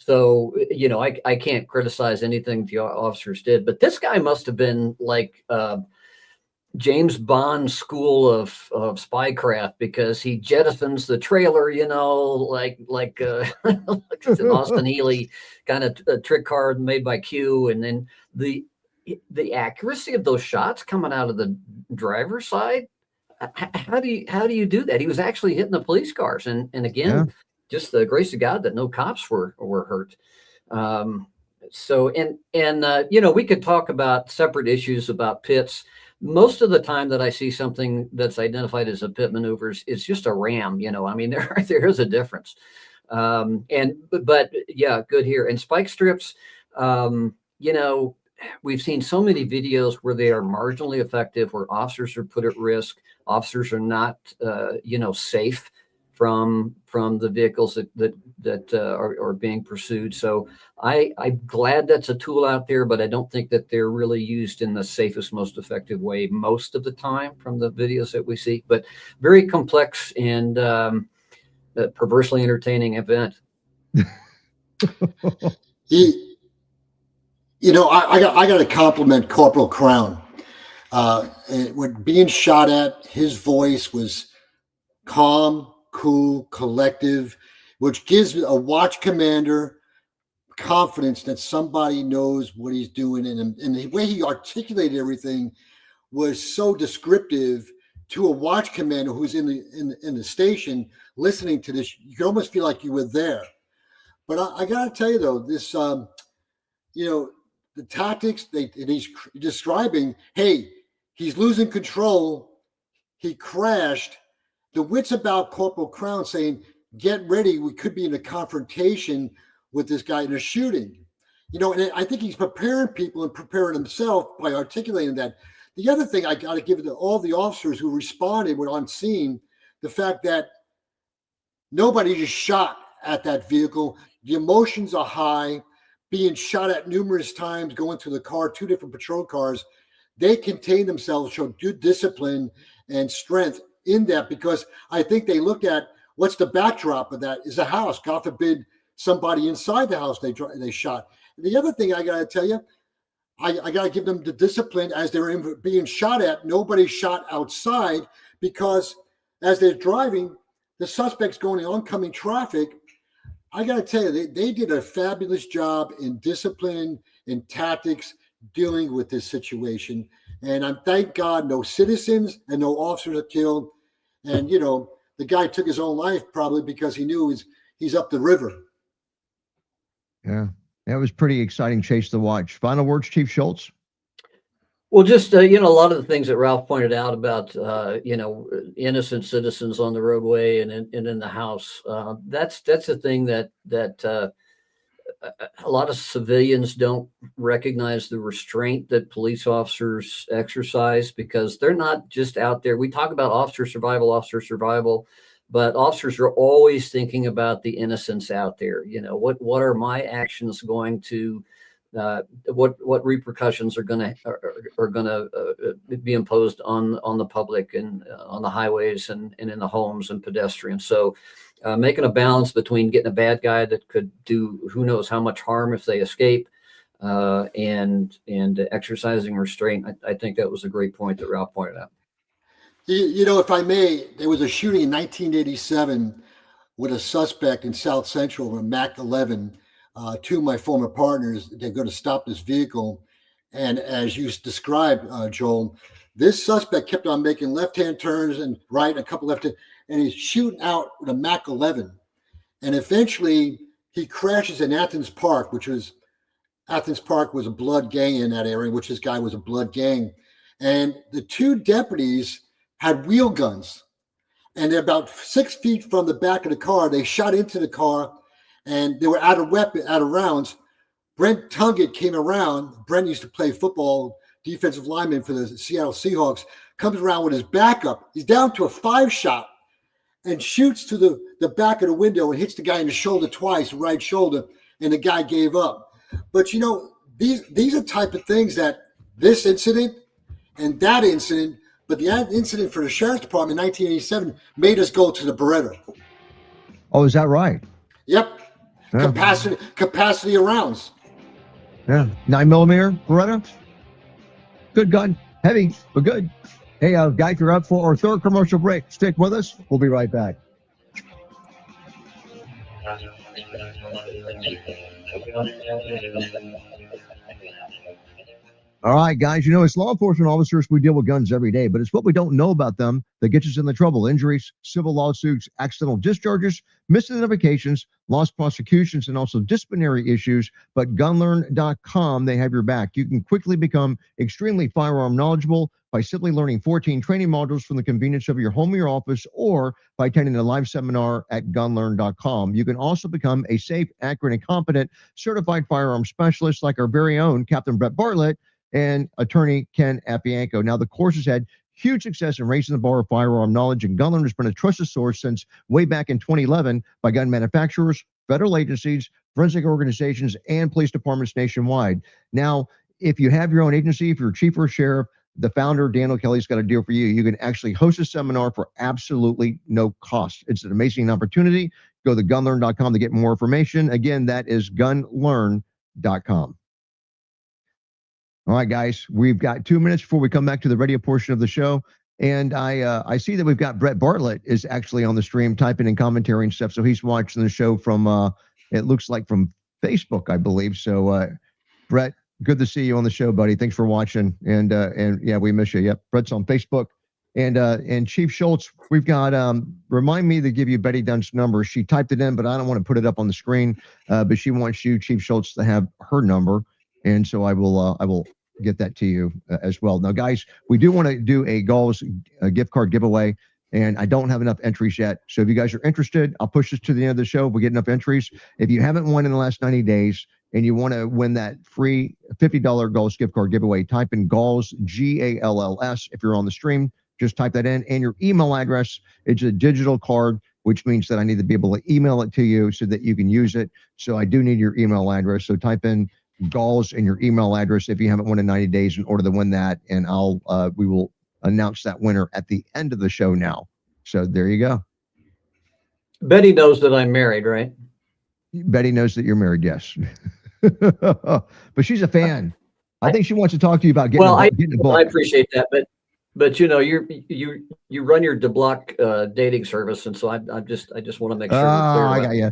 So, you know, I can't criticize anything the officers did, but this guy must have been like James Bond school of spycraft, because he jettisons the trailer, you know, like like an Austin Healy kind of trick card made by Q, and then the accuracy of those shots coming out of the driver's side. How do you do that? He was actually hitting the police cars, and again. Yeah. Just the grace of God that no cops were hurt. So, you know, we could talk about separate issues about pits. Most of the time that I see something that's identified as a pit maneuvers, it's just a ram. You know, I mean, there is a difference. But yeah, good here. And spike strips, you know, we've seen so many videos where they are marginally effective, where officers are put at risk. Officers are not, you know, safe from the vehicles that are being pursued. So I'm glad that's a tool out there, but I don't think that they're really used in the safest, most effective way most of the time from the videos that we see. But very complex and perversely entertaining event. You know, I got to compliment Corporal Crown. When being shot at, his voice was calm, cool, collective, which gives a watch commander confidence that somebody knows what he's doing. And the way he articulated everything was so descriptive to a watch commander who's in the station listening to this. You could almost feel like you were there. But I got to tell you, though, this, you know, the tactics and he's describing, hey, he's losing control. He crashed. The wits about Corporal Crown saying, get ready, we could be in a confrontation with this guy in a shooting. You know, and I think he's preparing people and preparing himself by articulating that. The other thing I got to give it to all the officers who responded were on scene, the fact that nobody just shot at that vehicle. The emotions are high, being shot at numerous times, going through the car, 2 different patrol cars. They contain themselves, show good discipline and strength in that, because I think they look at what's the backdrop of that is a house. God forbid somebody inside the house they shot. The other thing I got to tell you, I got to give them the discipline as they're being shot at. Nobody shot outside, because as they're driving, the suspect's going in oncoming traffic. I got to tell you, they did a fabulous job in discipline and tactics dealing with this situation. And I'm thank God no citizens and no officers are killed. And, you know, the guy took his own life probably because he knew he's up the river. Yeah, that was pretty exciting chase to watch. Final words, Chief Schultz? Well, just, you know, a lot of the things that Ralph pointed out about, you know, innocent citizens on the roadway and in the house. That's a thing that a lot of civilians don't recognize the restraint that police officers exercise, because they're not just out there. We talk about officer survival, but officers are always thinking about the innocents out there. You know, what are my actions going to, what repercussions are going to be imposed on the public and on the highways and in the homes and pedestrians. So making a balance between getting a bad guy that could do who knows how much harm if they escape, and exercising restraint. I think that was a great point that Ralph pointed out. You know, if I may, there was a shooting in 1987 with a suspect in South Central, a Mac 11. 2 of my former partners, they're going to stop this vehicle. And as you described, Joel, this suspect kept on making left-hand turns and right, and a couple left-hand, and he's shooting out with a Mac 11. And eventually he crashes in Athens Park, was a blood gang in that area, which this guy was a blood gang. And the 2 deputies had wheel guns. and they're about 6 feet from the back of the car. They shot into the car, and they were out of rounds. Brent Tungett came around. Brent used to play football, defensive lineman for the Seattle Seahawks, comes around with his backup. He's down to a 5-shot and shoots to the back of the window and hits the guy in the shoulder twice, right shoulder, and the guy gave up. But, you know, these are type of things that this incident and that incident, but the incident for the sheriff's department in 1987 made us go to the Beretta. Oh, is that right? Yep. Yeah. Capacity of rounds. Yeah. 9mm Beretta. Good gun. Heavy, but good. Hey, guys, you're up for our third commercial break. Stick with us. We'll be right back. All right, guys, you know, as law enforcement officers, we deal with guns every day, but it's what we don't know about them that gets us in the trouble. Injuries, civil lawsuits, accidental discharges, misidentifications, lost prosecutions, and also disciplinary issues. But gunlearn.com, they have your back. You can quickly become extremely firearm knowledgeable by simply learning 14 training modules from the convenience of your home or your office, or by attending a live seminar at gunlearn.com. You can also become a safe, accurate, and competent certified firearm specialist like our very own Captain Brett Bartlett and attorney Ken Appianco. Now, the course has had huge success in raising the bar of firearm knowledge, and Gunlearn has been a trusted source since way back in 2011 by gun manufacturers, federal agencies, forensic organizations, and police departments nationwide. Now, if you have your own agency, if you're a chief or a sheriff, the founder, Daniel Kelly's got a deal for you. You can actually host a seminar for absolutely no cost. It's an amazing opportunity. Go to gunlearn.com to get more information. Again, that is gunlearn.com. All right, guys, we've got 2 minutes before we come back to the radio portion of the show. And I see that we've got Brett Bartlett is actually on the stream typing in commentary and stuff. So he's watching the show from, it looks like from Facebook, I believe. So Brett, good to see you on the show, buddy. Thanks for watching. And yeah, we miss you. Yep, Brett's on Facebook. And Chief Schultz, we've got, remind me to give you Betty Dunn's number. She typed it in, but I don't want to put it up on the screen. But she wants you, Chief Schultz, to have her number. And so I will get that to you as well. Now, guys, we do want to do a Galls gift card giveaway, and I don't have enough entries yet. So if you guys are interested, I'll push this to the end of the show if we get enough entries. If you haven't won in the last 90 days and you want to win that free $50 Galls gift card giveaway, type in Galls, Galls. If you're on the stream, just type that in, and your email address. It's a digital card, which means that I need to be able to email it to you so that you can use it. So I do need your email address. So type in Galls and your email address if you haven't won in 90 days in order to win that, and we will announce that winner at the end of the show now. So there you go. Betty knows that I'm married, right? Betty knows that you're married, yes. But she's a fan. I think she wants to talk to you about getting a book. I appreciate that, but you know, you run your DeBlock dating service, and so I just want to make sure. I got you.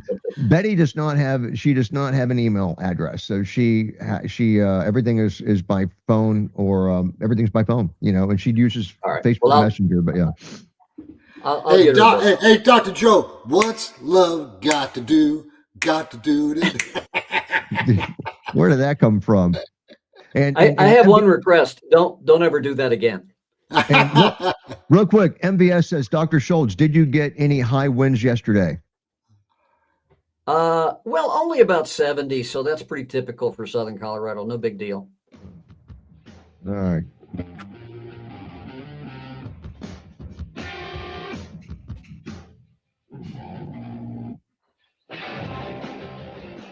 Betty does not have an email address, so she everything is by phone, or everything's by phone, you know, and she uses Facebook Messenger. But yeah. Hey, Dr. Joe, what's love got to do? Got to do it. Where did that come from? And I have one request. Don't ever do that again. And real quick, MVS says, Dr. Schultz, did you get any high winds yesterday? Well, only about 70, so that's pretty typical for Southern Colorado. No big deal. All right.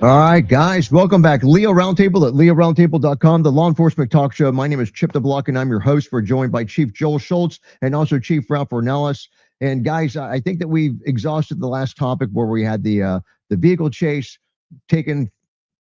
All right, guys, welcome back. Leo Roundtable at leoroundtable.com, the law enforcement talk show. My name is Chip DeBlock, and I'm your host. We're joined by Chief Joel Schultz and also Chief Ralph Ornelas. And guys, I think that we've exhausted the last topic where we had the vehicle chase, taking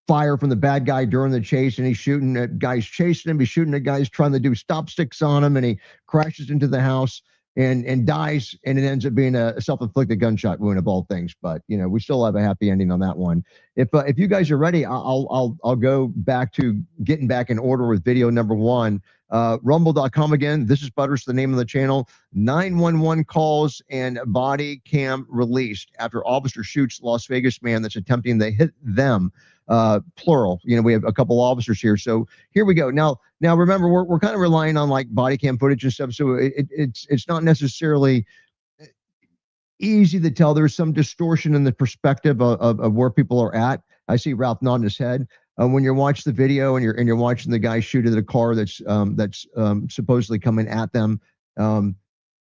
fire from the bad guy during the chase, and he's shooting at guys chasing him. He's shooting at guys trying to do stop sticks on him, and he crashes into the house and dies, and it ends up being a self-inflicted gunshot wound of all things. But you know, we still have a happy ending on that one. If you guys are ready, I'll go back to getting back in order with video number one. Rumble.com again. This is Butters, the name of the channel. 911 calls and body cam released after officer shoots Las Vegas man that's attempting to hit them. Plural. You know, we have a couple officers here. So here we go. Now remember, we're kind of relying on like body cam footage and stuff. So it's not necessarily easy to tell. There's some distortion in the perspective of where people are at. I see Ralph nodding his head. When you're watching the video and you're watching the guy shoot at a car that's supposedly coming at them,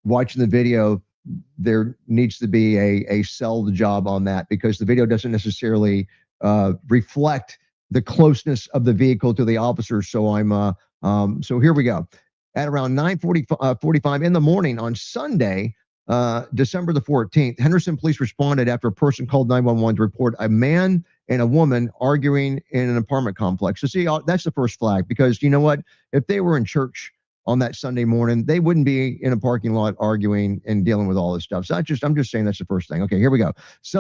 watching the video, there needs to be a sell the job on that, because the video doesn't necessarily reflect the closeness of the vehicle to the officers. So so here we go. At around 9:45 in the morning on Sunday, December the 14th, Henderson police responded after a person called 911 to report a man and a woman arguing in an apartment complex. So see, that's the first flag, because you know what? If they were in church on that Sunday morning, they wouldn't be in a parking lot arguing and dealing with all this stuff. So I'm just saying that's the first thing. Okay, here we go.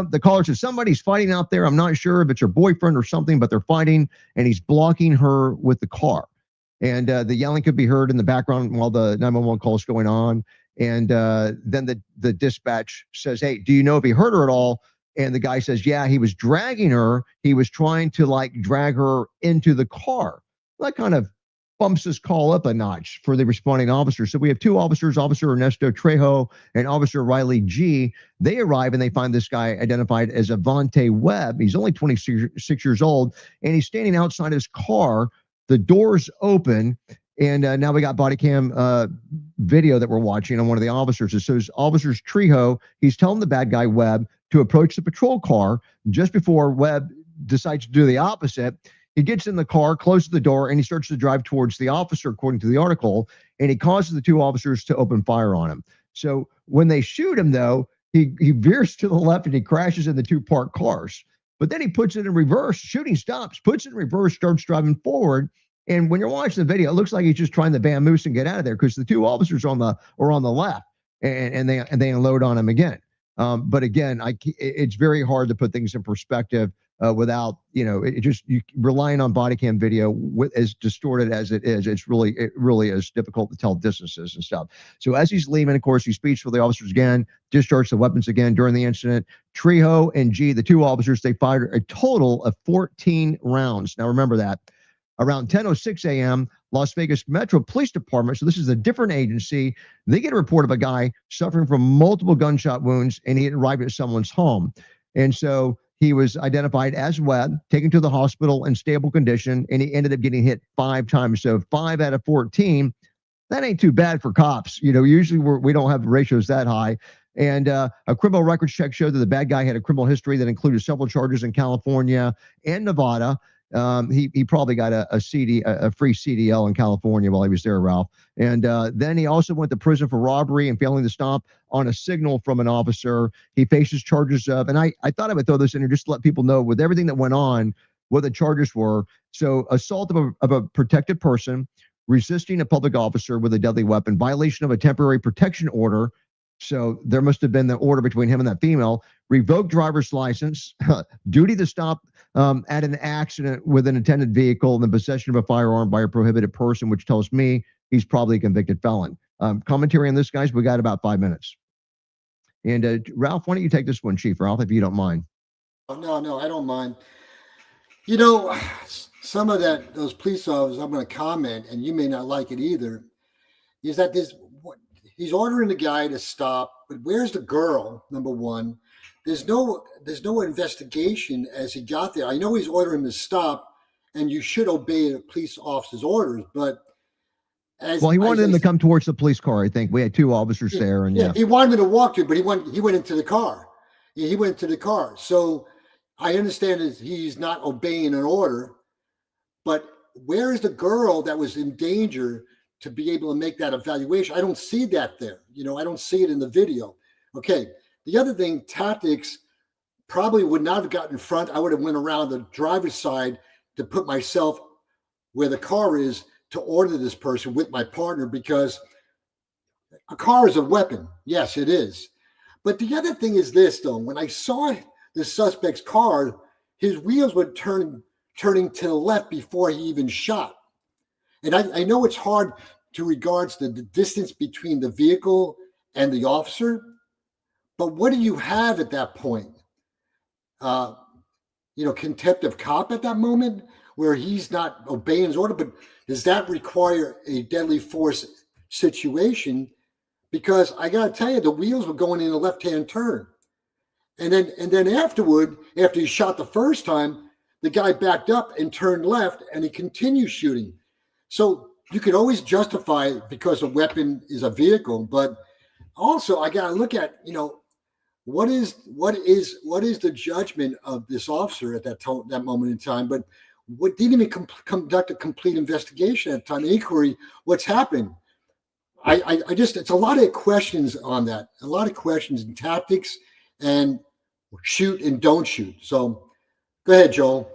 The caller says somebody's fighting out there. I'm not sure if it's her boyfriend or something, but they're fighting, and he's blocking her with the car. And the yelling could be heard in the background while the 911 call is going on. And then the dispatch says, hey, do you know if he hurt her at all? And the guy says, yeah, he was dragging her. He was trying to drag her into the car. That kind of bumps this call up a notch for the responding officers. So we have two officers, Officer Ernesto Trejo and Officer Riley G. They arrive and they find this guy identified as Avante Webb. He's only 26 years old, and he's standing outside his car. The door's open. And now we got body cam video that we're watching on one of the officers. It shows Officers Trejo. He's telling the bad guy, Webb, to approach the patrol car. Just before Webb decides to do the opposite, he gets in the car, closes the door, and he starts to drive towards the officer, according to the article, and he causes the two officers to open fire on him. So when they shoot him, though, he veers to the left and he crashes into two parked cars. But then he puts it in reverse. Shooting stops, puts it in reverse, starts driving forward. And when you're watching the video, it looks like he's just trying to vamoose and get out of there, because the two officers are on the left, and they unload on him again. But again, it's very hard to put things in perspective without, you relying on body cam video as distorted as it is. It really is difficult to tell distances and stuff. So as he's leaving, of course, he speaks with the officers again, discharged the weapons again during the incident. Trejo and G, the two officers, they fired a total of 14 rounds. Now remember that. Around 10:06 a.m., Las Vegas Metro Police Department, so this is a different agency, they get a report of a guy suffering from multiple gunshot wounds, and he had arrived at someone's home. And so he was identified as Webb, taken to the hospital in stable condition, and he ended up getting hit 5 times. So 5 out of 14, that ain't too bad for cops. Usually we don't have ratios that high. And a criminal records check showed that the bad guy had a criminal history that included several charges in California and Nevada. He probably got a free CDL in California while he was there, Ralph. And then he also went to prison for robbery and failing to stop on a signal from an officer. He faces charges of, and I thought I would throw this in here just to let people know with everything that went on, what the charges were. So assault of a protected person, resisting a public officer with a deadly weapon, violation of a temporary protection order. So there must have been the order between him and that female. Revoked driver's license, duty to stop at an accident with an attended vehicle, and the possession of a firearm by a prohibited person, which tells me he's probably a convicted felon. Commentary on this, guys, we got about 5 minutes. And Ralph, why don't you take this one, Chief Ralph, if you don't mind? No, I don't mind. Some of those police officers, I'm going to comment, and you may not like it either, is that he's ordering the guy to stop, but where's the girl? Number one, there's no investigation as he got there. I know he's ordering him to stop, and you should obey a police officer's orders, but he wanted him to come towards the police car. I think we had 2 officers there, and he wanted him to walk to, but he went into the car. He went into the car. So I understand that he's not obeying an order, but where is the girl that was in danger to be able to make that evaluation? I don't see that there. I don't see it in the video. Okay. The other thing, tactics, probably would not have gotten in front. I would have went around the driver's side to put myself where the car is to order this person with my partner, because a car is a weapon. Yes, it is. But the other thing is this, though. When I saw the suspect's car, his wheels were turning to the left before he even shot. And I know it's hard to regards the distance between the vehicle and the officer, but what do you have at that point? Contempt of cop at that moment where he's not obeying his order, but does that require a deadly force situation? because I got to tell you, the wheels were going in a left-hand turn. And then afterward, after he shot the first time, the guy backed up and turned left, and he continued shooting. So you could always justify it because a weapon is a vehicle, but also I got to look at, what is the judgment of this officer at that moment in time? But what didn't even conduct a complete investigation at the time, inquiry. What's happened? I just, it's a lot of questions on that, a lot of questions and tactics and shoot and don't shoot. So go ahead, Joel.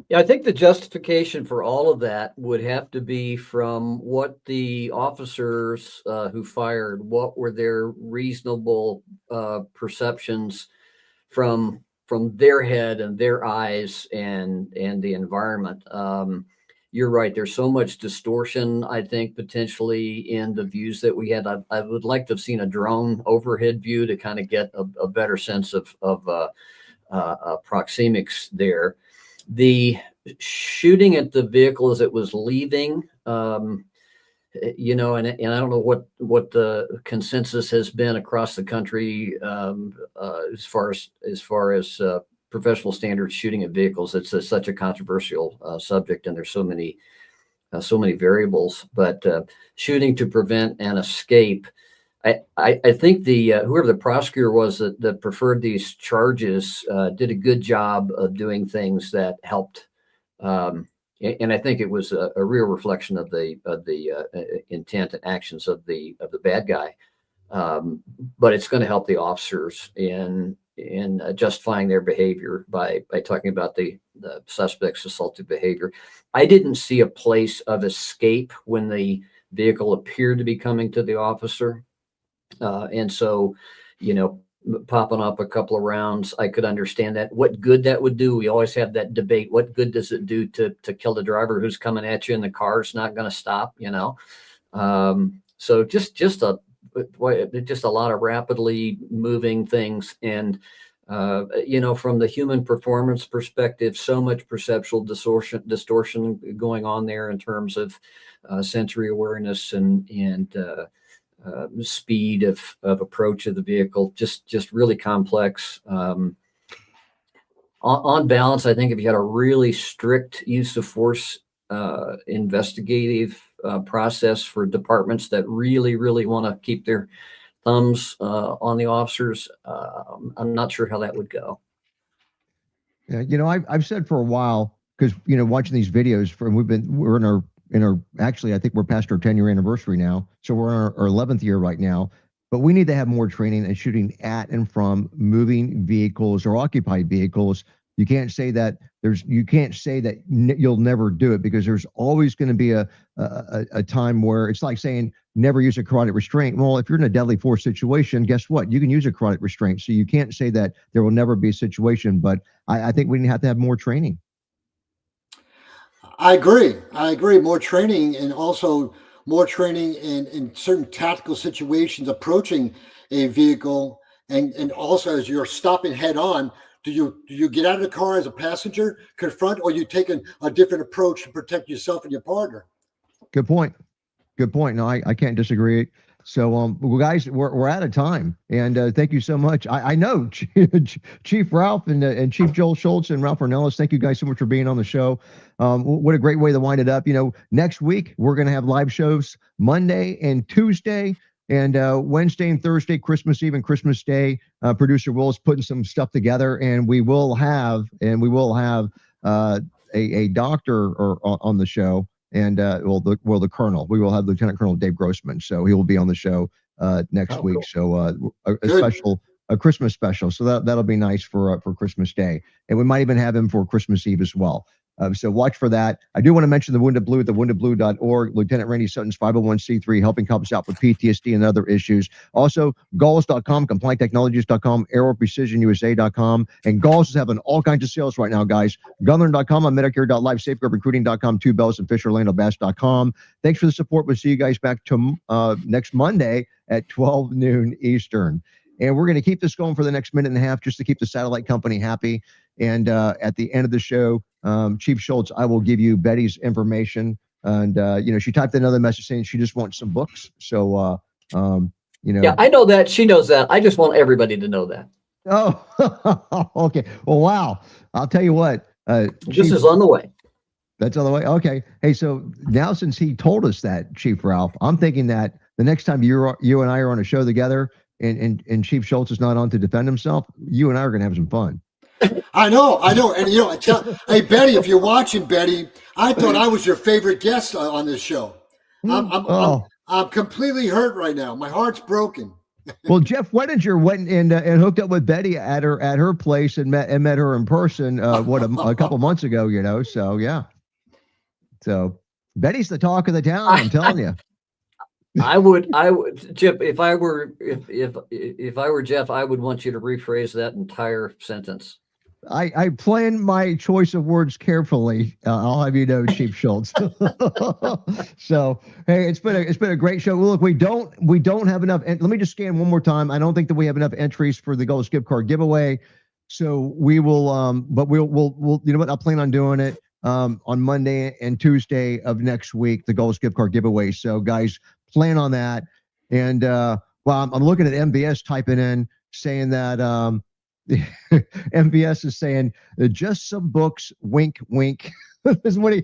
Yeah, I think the justification for all of that would have to be from what the officers who fired, what were their reasonable perceptions from their head and their eyes and the environment. You're right. There's so much distortion, I think, potentially in the views that we had. I would like to have seen a drone overhead view to kind of get a better sense of proxemics there. The shooting at the vehicle as it was leaving, and I don't know what the consensus has been across the country as far as professional standards shooting at vehicles. It's such a controversial subject, and there's so many variables. But shooting to prevent an escape, I think whoever the prosecutor was that preferred these charges did a good job of doing things that helped. And I think it was a real reflection of the intent and actions of the bad guy. But it's going to help the officers in justifying their behavior by talking about the suspect's assaultive behavior. I didn't see a place of escape when the vehicle appeared to be coming to the officer. And so, popping up a couple of rounds, I could understand that. What good that would do? We always have that debate. What good does it do to kill the driver who's coming at you and the car's not going to stop? So just a lot of rapidly moving things, and from the human performance perspective, so much perceptual distortion going on there in terms of sensory awareness and speed of approach of the vehicle, just really complex. On balance, I think if you had a really strict use of force investigative process for departments that really, really want to keep their thumbs on the officers, I'm not sure how that would go. Yeah, I've said for a while, because watching these videos we're in our actually, I think we're past our 10-year anniversary now, so we're in our 11th year right now. But we need to have more training and shooting at and from moving vehicles or occupied vehicles. You can't say that you'll never do it, because there's always going to be a time where it's like saying never use a carotid restraint. Well, if you're in a deadly force situation, guess what? You can use a carotid restraint. So you can't say that there will never be a situation. But I think we have to have more training. I agree. More training, and also more training in certain tactical situations approaching a vehicle, and also as you're stopping head on, do you get out of the car as a passenger, confront, or you take a different approach to protect yourself and your partner? Good point. No, I can't disagree. So, well, guys, we're out of time, and thank you so much. I know Chief Ralph and Chief Joel Schultz and Ralph Ornelas. Thank you guys so much for being on the show. What a great way to wind it up. Next week we're going to have live shows Monday and Tuesday, and Wednesday and Thursday, Christmas Eve and Christmas Day. Producer Will's putting some stuff together, and we will have a doctor on the show. And the colonel. We will have Lieutenant Colonel Dave Grossman, so he will be on the show next week. Cool. So a Christmas special. So that'll be nice for Christmas Day, and we might even have him for Christmas Eve as well. So watch for that. I do want to mention the Wounded Blue at thewoundedblue.org. Lieutenant Randy Sutton's 501c3 helping couples out with PTSD and other issues. Also, Galls.com, CompliantTechnologies.com, AeroPrecisionUSA.com. And Galls is having all kinds of sales right now, guys. Gunlearn.com, on Medicare.life, SafeGuardRecruiting.com, 2Bells, and FisherLandOBass.com. Thanks for the support. We'll see you guys back to next Monday at 12 noon Eastern. And we're going to keep this going for the next minute and a half just to keep the satellite company happy. And at the end of the show, Chief Schultz, I will give you Betty's information. And, she typed another message saying she just wants some books. So Yeah, I know that. She knows that. I just want everybody to know that. Oh, okay. Well, wow. I'll tell you what. This is on the way. That's on the way. Okay. Hey, so now since he told us that, Chief Ralph, I'm thinking that the next time you and I are on a show together, and Chief Schultz is not on to defend himself, you and I are going to have some fun. I know. And hey Betty, if you're watching, Betty, I thought I was your favorite guest on this show. I'm completely hurt right now. My heart's broken. Well, Jeff Wettinger went and hooked up with Betty at her place and met her in person. A couple months ago, So yeah. So Betty's the talk of the town. I'm telling you. I would, Chip, if I were Jeff, I would want you to rephrase that entire sentence. I plan my choice of words carefully. I'll have you know, Chief Schultz. So hey, it's been a great show. Look, we don't have enough. And let me just scan one more time. I don't think that we have enough entries for the Gold Gift Card giveaway. So we will, but we'll you know what? I'll plan on doing it on Monday and Tuesday of next week. The Gold Gift Card giveaway. So guys, plan on that. And well, I'm looking at MBS typing in saying that. MBS is saying just some books, wink, wink. That's what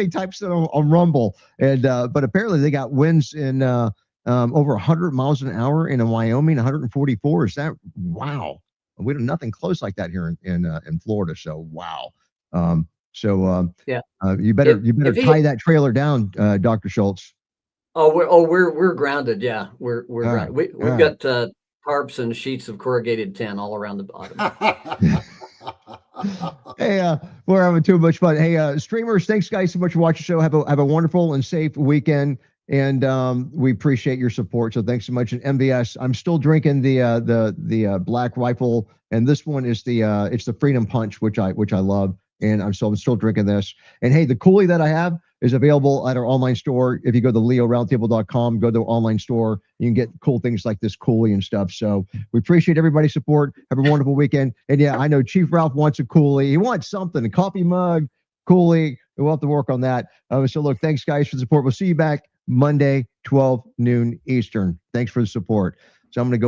he types it on Rumble. And but apparently they got winds in over 100 miles an hour in Wyoming, 144. Is that wow? We have nothing close like that here in Florida. So wow. Yeah. You better tie that trailer down, Dr. Schultz. We're grounded. Yeah, we're grounded. We've got tarps and sheets of corrugated tin all around the bottom. Hey, we're having too much fun. Hey, streamers, thanks guys so much for watching the show. Have a wonderful and safe weekend, and we appreciate your support. So thanks so much. And MVS, I'm still drinking the Black Rifle, and this one is it's the Freedom Punch, which I love, and I'm still drinking this. And hey, the coolie that I have is available at our online store. If you go to leoroundtable.com, go to the online store, you can get cool things like this coolie and stuff. So we appreciate everybody's support. Have a wonderful weekend. And yeah, I know Chief Ralph wants a coolie. He wants something, a coffee mug, coolie. We'll have to work on that. So look, thanks guys for the support. We'll see you back Monday, 12 noon Eastern. Thanks for the support. So I'm going to go